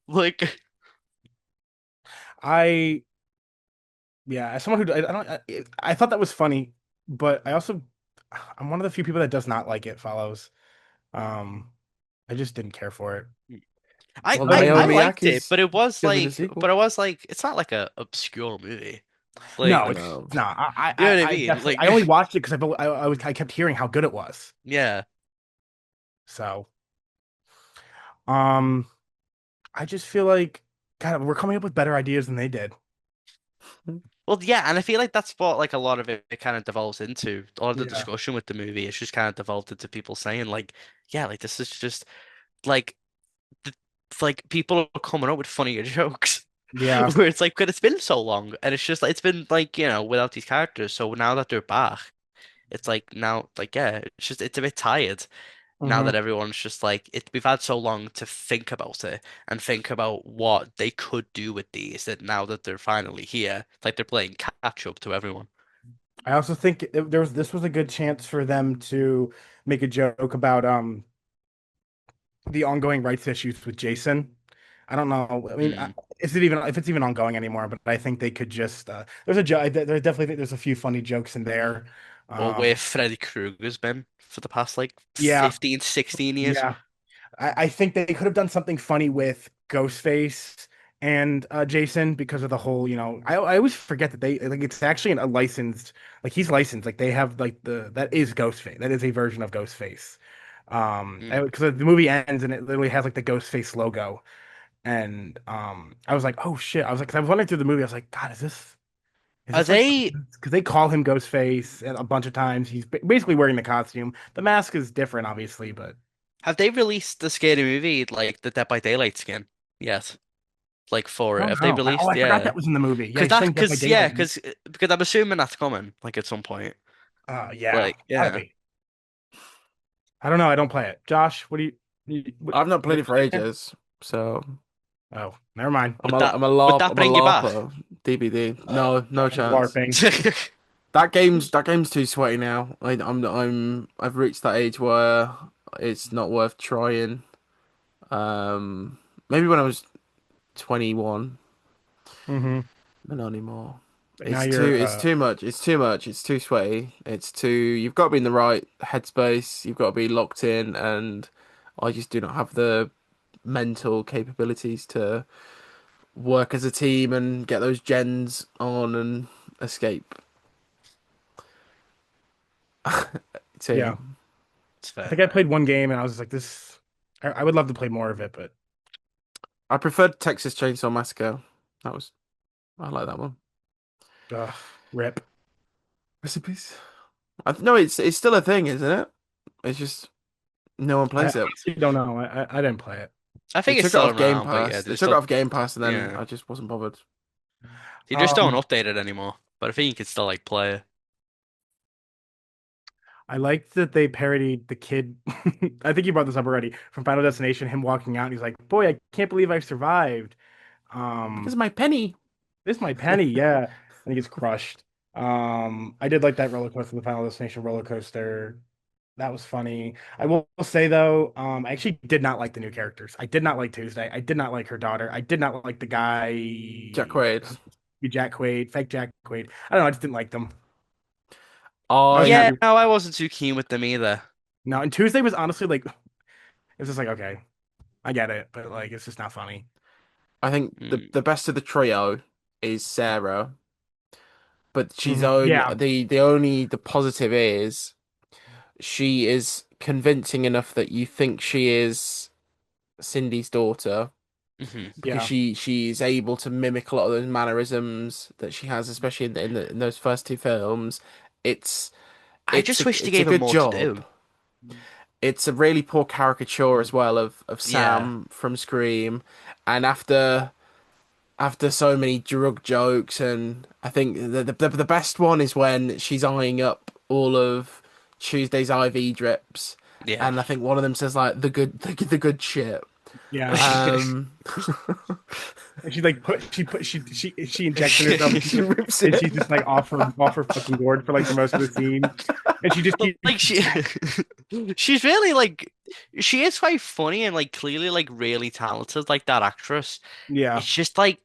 Like I yeah. As someone who I don't I thought that was funny, but I'm one of the few people that does not like It Follows. Um, I just didn't care for it. I Well, I, I I Naomi liked it, Aki's but it was doing the like, sequel. it's not like a obscure movie. No, Like, No. it's not. you know what I I mean? definitely Like, I only watched it because I kept hearing how good it was. yeah. So um, I just feel like God, we're coming up with better ideas than they did. Well, yeah, and I feel like that's what like a lot of it kind of devolves into. A lot of the Yeah. discussion with the movie, it's just kind of devolved into people saying like, yeah, like this is just like th like people are coming up with funnier jokes. Yeah. Where it's like, but it's been so long, and it's just like it's been like without these characters. So now that they're back, it's like now like yeah, it's a bit tired now Hmm. that everyone's just like we've had so long to think about it and think about what they could do with these that now that they're finally here, it's like they're playing catch up to everyone. I also think this was a good chance for them to make a joke about the ongoing rights issues with Jason. I don't know. I mean, Hmm. is it even if it's even ongoing anymore? But I think they could just there's a joke. There definitely think there's a few funny jokes in there. Or where Um, Freddy Krueger's been for the past like yeah, 15, 16 years. yeah. I think they could have done something funny with Ghostface and Jason because of the whole. I always forget that they like it's actually a licensed like he's licensed like they have like that is Ghostface that is a version of Ghostface. Mm. Because the movie ends and it literally has like the Ghostface logo. And I was like, oh shit. I was like, 'cause I was wondering through the movie, I was like, God, is Are this like they because they call him Ghostface and a bunch of times. He's basically wearing the costume. The mask is different, obviously, but have they released the scary movie like the Dead by Daylight skin yet? Like for I it, don't have they know. I released? forgot Yeah, that was in the movie. Yeah, he's playing Dead by Daylight. because I'm assuming that's coming like at some point. Yeah, Like gotta yeah. be. I don't know. I don't play it. Josh, what do I've not you played it for ages, so Oh, never mind. I'm Would a that I'm a would LARP that I'm a bring you back? LARPer. DBD. No Josh is chance. LARPing. that game's too sweaty now. I've reached that age where it's not worth trying. Um, Maybe when I was 21, Hmm. but not anymore. But now It's too you're it's too much. It's too much. It's too sweaty. It's too. You've got to be in the right headspace. You've got to be locked in, and I just do not have the mental capabilities to work as a team and get those gens on and escape. So yeah, yeah. It's I fair. think I played one game and I was just like, this. I would love to play more of it, but I preferred Texas Chainsaw Massacre. That was I like that one. ugh, rip. Recipes. No, it's still a thing, isn't it? It's just no one I plays it. honestly don't know. I didn't play it. I They think it's took it still off Game around, but yeah, Pass. they They just took it don't. off Game Pass, and then Yeah, I just wasn't bothered. they just don't Um, update it anymore. But I think you can still like play it. I liked that they parodied the kid. I think you brought this up already from Final Destination. Him walking out, and he's like, "Boy, I can't believe I've survived." Because Um, of my penny. this is my penny. Yeah, and he gets crushed. I did like that roller coaster, the Final Destination roller coaster. That was funny. I will say though, I actually did not like the new characters. I did not like Tuesday. I did not like her daughter. I did not like the Jack guy, Quaid. Jack Quaid, fake Jack Quaid. I don't know. I just didn't like them. I was Yeah, I happy. no, I wasn't too keen with them either. No, and Tuesday was honestly like, it was just like, okay, I get it, but like, it's just not funny. I think the Mm, the best of the trio is Sarah, but she's only Yeah, the positive is she is convincing enough that you think she is Cindy's daughter hmm. because yeah. she's able to mimic a lot of those mannerisms that she has, especially in those first two films. It's I just wish they it's a gave him good more to job. do. It's a really poor caricature as well of Yeah. Sam from Scream, and after so many drug jokes, and I think the best one is when she's eyeing up all of Tuesday's IV drips, Yeah. and I think one of them says like the good shit. Yeah. Um, And she like she injected herself she into it, rips and it. she's just like off her fucking gourd for like the most of the scene, and she just But keeps like she's really like she is quite funny and like clearly like really talented, like that actress. yeah. It's just like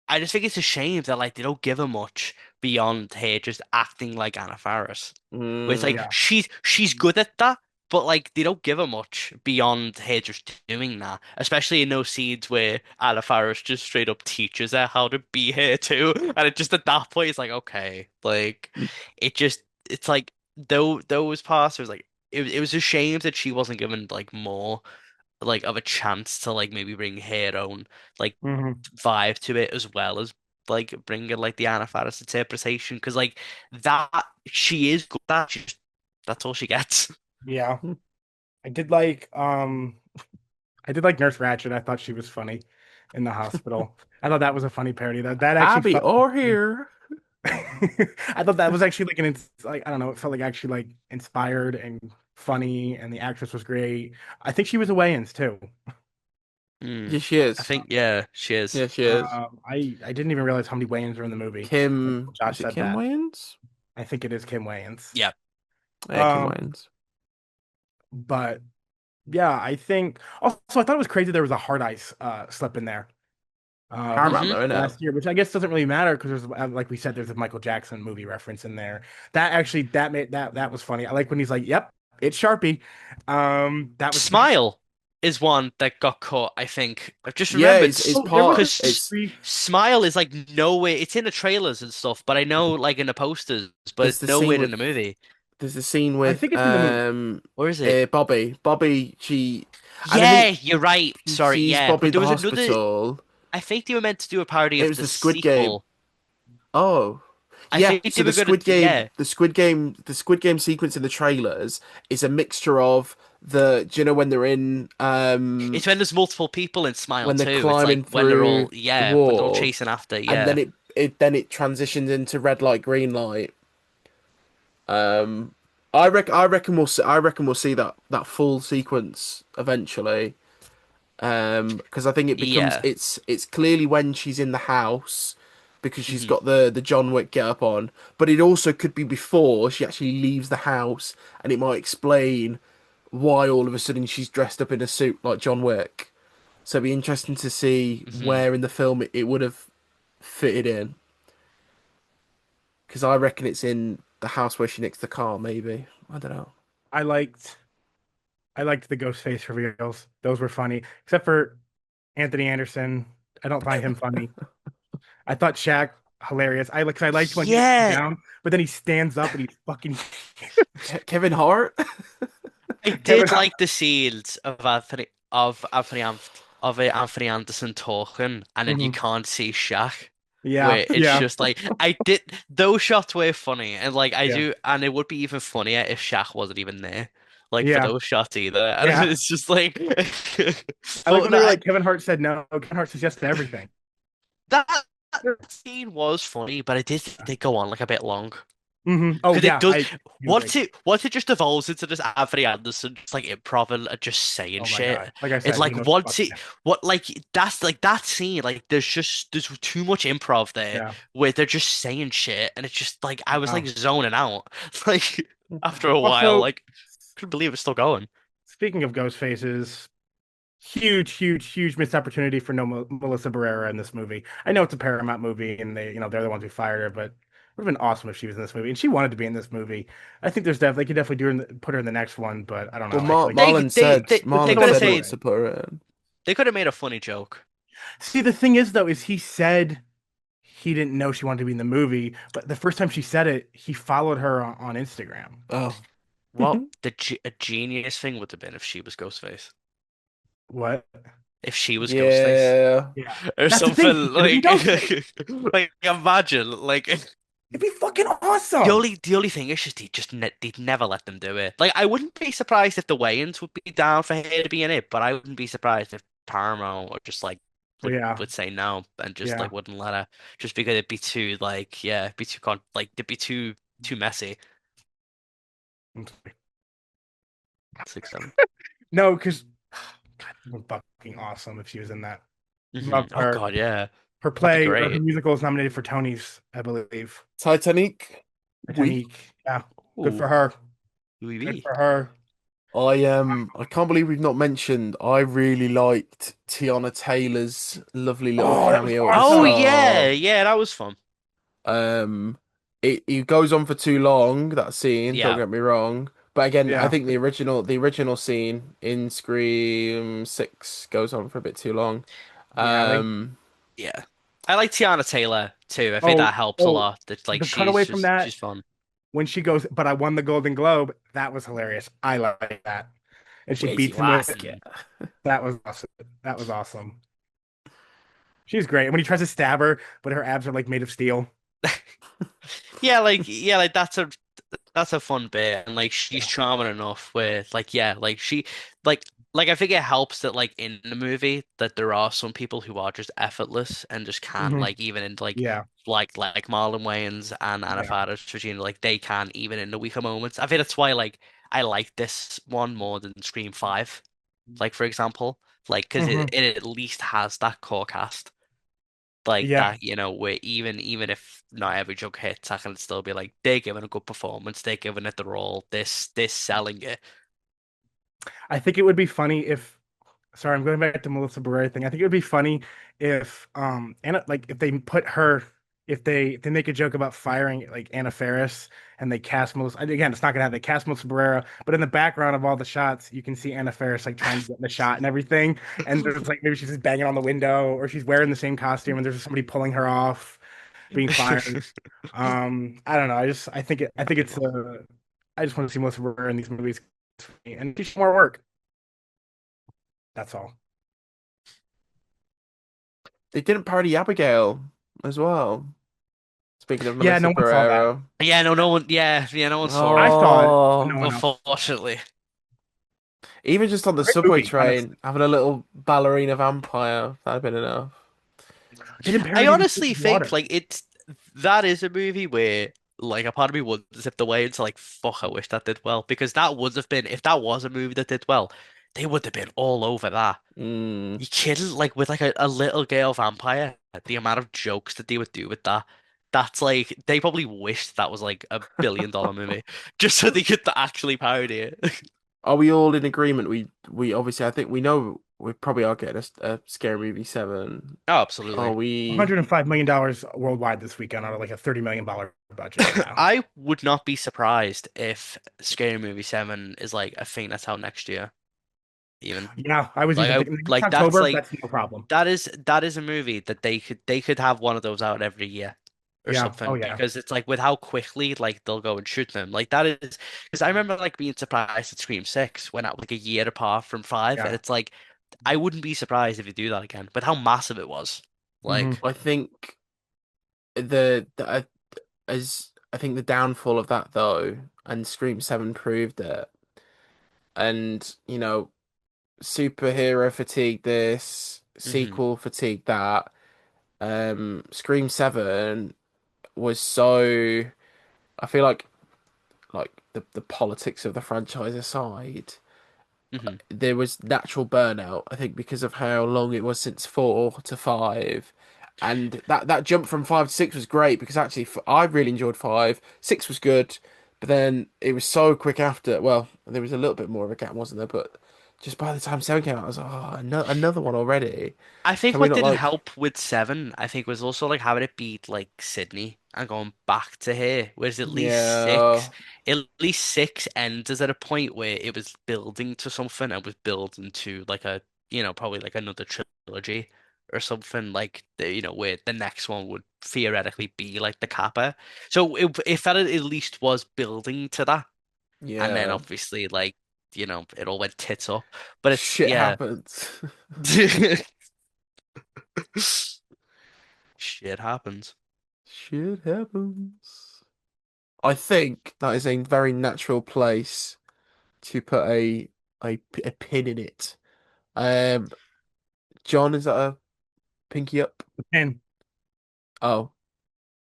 I just think it's a shame that like they don't give her much beyond her just acting like Anna Faris. Where it's like Mm, Yeah. she's good at that, but like they don't give her much beyond her just doing that. Especially in those scenes where Anna Faris just straight up teaches her how to be her too. And it just at that point it's like, okay. Like it's like those parts was like it was a shame that she wasn't given like more like of a chance to like maybe bring her own like Hmm. vibe to it as well as like bringing like the Anna Faris interpretation because like that she is good at that. That's all she gets. Yeah. I did like I did like Nurse Ratched. I thought she was funny in the hospital. I thought that was a funny parody. That actually Abby felt or here. I thought that was actually like like I don't know, it felt like actually like inspired and funny, and the actress was great. I think she was a Wayans too. Hmm. Yeah, she I is. think yeah, she is. Yeah, she is. I didn't even realize how many Wayans are in the movie. Josh Is it said Kim that. Wayans? I think it is Kim Wayans. Yeah. Yeah, Kim Um, Wayans. but yeah, I think also I thought it was crazy there was a hard ice slip in there. Paramount Hmm. though, innit? Last year, which I guess doesn't really matter because there's like we said, there's a Michael Jackson movie reference in there. That actually that made that was funny. I like when he's like, "Yep, it's Sharpie." That was Smile is one that got caught, I think. I've just Yeah, remembered it's there was part. a because It's Smile is like nowhere. It's in the trailers and stuff, but I know like in the posters, but there's it's the scene nowhere in with the movie. there's the scene I with think it's in the movie. Where is it? Bobby. Bobby, and I Yeah, think you're right. she Sorry, sees yeah, Bobby but at there the was another. hospital. I think they were meant to do a parody It of was the the Squid Game. sequel. Oh. I Yeah, think so they were gonna. Yeah, the Squid Game sequence in the trailers is a mixture of do you know when they're in it's when there's multiple people in Smile when they're too. It's like climbing when they're all through the when they're all wall, chasing after. and Yeah. then it transitions into red light, green light. Um, I reckon we'll see that full sequence eventually. Because I think it becomes Yeah. it's clearly when she's in the house, because she's Mhm. got the John Wick get up on. But it also could be before she actually leaves the house, and it might explain why all of a sudden she's dressed up in a suit like John Wick. So it'd be interesting to see Mhm. where in the film it would have fitted in. Because I reckon it's in the house where she nicks the car, maybe. I don't know. I liked I liked the ghost face reveals. Those were funny, except for Anthony Anderson. I don't find him funny. I thought Shaq hilarious. I liked when he was Yeah, down, but then he stands up and he's fucking Kevin Hart? I Kevin did Hart. like the scenes of Anthony Anderson talking, and then you Mhm. can't see Shaq, Yeah, where it's yeah, just like I did those shots were funny, and like I yeah, do, and it would be even funnier if Shaq wasn't even there, like for yeah, those shots either, and yeah. it's just like, I like but when they were that like Kevin Hart said no. Kevin Hart says yes to everything. that scene was funny, but it did go on like a bit long. Oh Because it yeah, does I do agree. once it just evolves into this Anthony Anderson just like improv and just saying Oh my shit. God. Like I It's said, he like knows once fucking it what like that's like that scene like there's too much improv there yeah. where they're just saying shit and it's just like I was like Wow. zoning out like after a while Also, like couldn't believe it's still going. speaking of ghost faces, huge missed opportunity for no Melissa Barrera in this movie. I know it's a Paramount movie, and they're the ones who fired her, but it would have been awesome if she was in this movie, and she wanted to be in this movie. I think they could definitely put her in the next one, but I don't Well, know. I feel like They they they they they Marlon don't could have want to said he put her wants said to in. put her in. they could have made a funny joke. See, the thing is though, is he said he didn't know she wanted to be in the movie, but the first time she said it, he followed her on Instagram. Oh. What a genius thing would have been if she was Ghostface. What? If she was Ghostface. Yeah. Yeah, Or that's the thing. She something could have been like Ghostface. like imagine like It'd be fucking awesome. the only thing is just they'd never let them do it. Like I wouldn't be surprised if the Wayans would be down for her to be in it, but I wouldn't be surprised if Paramount or just like Yeah, would say no and just yeah. like wouldn't let her just because it'd be too like yeah, it'd be too like it'd be too messy. 6 7. No, because God, it would be fucking awesome if she was in that. Love Oh her. God, yeah. Her That'd be play or her great. musical is nominated for Tonys, I believe. Titanic. We. Titanic. Yeah, good Ooh, for her. Louis Good V. for her. I can't believe we've not mentioned. I really liked Tiana Taylor's lovely little Oh, that was cameo at the Oh awesome. yeah, start. yeah, that was fun. Um, it goes on for too long, that scene. Don't Yeah. get me wrong, but again, I Yeah, think the original scene in Scream 6 goes on for a bit too long. yeah. Like, Um, Yeah. I like Tiana Taylor too. I think oh, that helps a oh, lot. That like the cutaway from that she's fun. when she goes, but I won the Golden Globe. That was hilarious. I like that. And she where's beats your him with it. basket? That was awesome. That was awesome. She's great. And when he tries to stab her, but her abs are like made of steel. Yeah, like that's a fun bit, and like she's Yeah. charming enough where like yeah, like she like like I think it helps that like in the movie that there are some people who are just effortless and just can't Hmm. like even in Yeah. like Marlon Wayans and Anna Yeah. Faris Regina like they can't even in the weaker moments. I think that's why like I like this one more than Scream 5, like for example, like because Hmm. it at least has that core cast like Yeah. that, where even if not every joke hits, I can still be like, they're giving a good performance, they're giving it the role, this selling it. I think it would be funny if sorry, I'm going back to Melissa Barrera thing. I think it would be funny if Anna like if they put her if they make a joke about firing like Anna Faris and they cast Melissa again, it's not gonna have they cast Melissa Barrera, but in the background of all the shots, you can see Anna Faris like trying to get in the shot and everything. And there's like maybe she's just banging on the window or she's wearing the same costume and there's somebody pulling her off being fired. I don't know. I think it's I just want to see Melissa Barrera in these movies and do some more work. That's all. They didn't parody Abigail as well. Speaking of Yeah, Melissa no one saw that. Barrera. Yeah, no one, yeah, no one saw I it, saw it, but Oh, no one else. unfortunately. even just on the Great subway movie, honestly. train, having a little ballerina vampire, that'd been enough. They didn't I parody the Shape honestly of think Water. like that is a movie where like a part of me wonders if the way it's like fuck I wish that did well because that would have been if that was a movie that did well they would have been all over that. Mm. You kidding? Like with like a little girl vampire, the amount of jokes that they would do with that. That's like they probably wished that was like $1 billion movie just so they could actually parody it. Are we all in agreement? We obviously, I think we know we probably are getting a Scary Movie 7. Oh, Are absolutely. we? $105 million worldwide this weekend out of like a $30 million budget right now. I would not be surprised if Scary Movie 7 is like a thing that's out next year, even. Yeah, I was Like even I thinking like October. That's no problem. that is a movie that they could have one of those out every year or Yeah. Oh something yeah. because it's like with how quickly like they'll go and shoot them. Like that is because I remember like being surprised at Scream 6 went out like a year apart from 5 and Yeah. it's like I wouldn't be surprised if you do that again with how massive it was. Like I think the as I think the downfall of that though, and Scream 7 proved it, and superhero fatigue this, mhm, sequel fatigue that. Scream 7 was so. I feel like the politics of the franchise aside, mhm, there was natural burnout. I think because of how long it was since 4 to 5, and that jump from 5 to 6 was great because actually I really enjoyed 5. 6 was good, but then it was so quick after. Well, there was a little bit more of a gap, wasn't there? But just by the time 7 came out, I was like, oh, another one already. I think Can we what not didn't like? help with 7, I think, was also like having it beat like Sydney and going back to here. Whereas Yeah, at least 6 ends at a point where it was building to something and was building to like probably like another trilogy or something like where the next one would theoretically be like the capper. So it felt it at least was building to that. And then yeah. obviously like, it all went tits up. But it's, Shit yeah. happens. Shit happens. Shit happens. I think that is a very natural place to put a pin in it. Um, John, is that a pinky up? And Oh,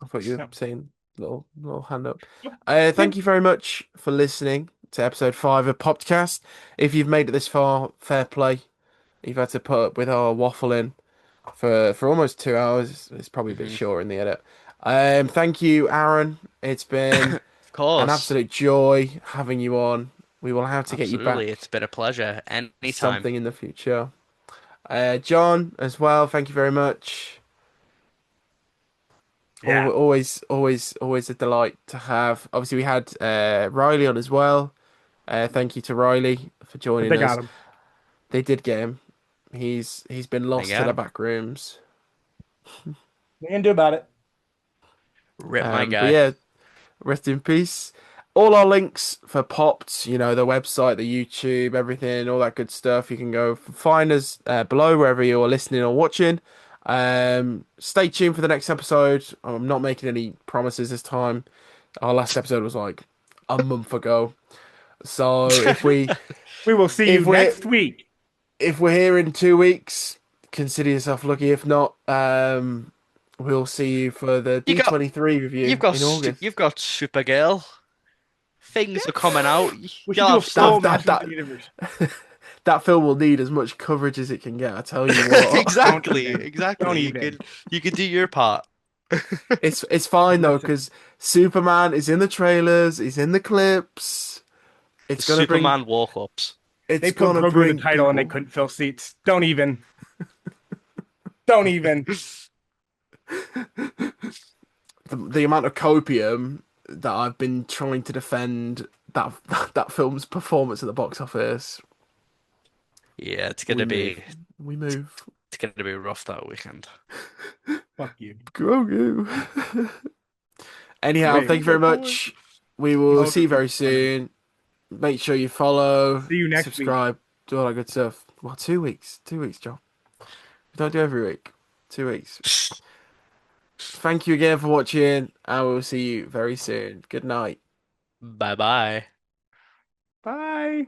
I thought you were yeah. saying little hand up. Yep. Thank you very much for listening to episode 5 of PoppedCast. If you've made it this far, fair play. You've had to put up with our waffling for almost 2 hours. It's probably a bit Hmm. short in the edit. Thank you, Aaron. It's been Of an course. absolute joy having you on. We will have to get you Absolutely. back It's been a pleasure. Anytime. something in the future. John, as well, thank you very much. Yeah. Always a delight to have. Obviously, we had Reiley on as well. Thank you to Reiley for But joining they us. got him. They did get him. He's been There lost you to the go. back rooms. What can do about it? Rip my But guy. yeah, rest in peace. All our links for Popped, the website, the YouTube, everything, all that good stuff. You can go find us below wherever you're listening or watching. Stay tuned for the next episode. I'm not making any promises this time. Our last episode was like a month ago. So We will see you if we're next week. if we're here in 2 weeks, consider yourself lucky. If not, we'll see you for the You got D23 review in August. you've got Supergirl. Things are coming out. We should You'll do a have full stuff. That Masters of that the Universe. that film will need as much coverage as it can get. I tell you what. Exactly. Don't Exactly. You even. could do your part. It's fine though Listen. because Superman is in the trailers. He's in the clips. The It's gonna bring. Superman walk-ups. It's They put gonna Grogu in the bring title and they people. couldn't fill seats. Don't even. Don't even. The amount of copium that I've been trying to defend that film's performance at the box office. Yeah, We move. it's gonna be rough that weekend. Fuck you. Grogu. Anyhow, Wait, thank you very my boy. much. We will No, see you very this is funny. soon. Make sure you follow, See you next week. subscribe, do all that good stuff. Well, 2 weeks. 2 weeks, John. We don't do every week. 2 weeks. Thank you again for watching, and we'll see you very soon. Good night. Bye bye. Bye.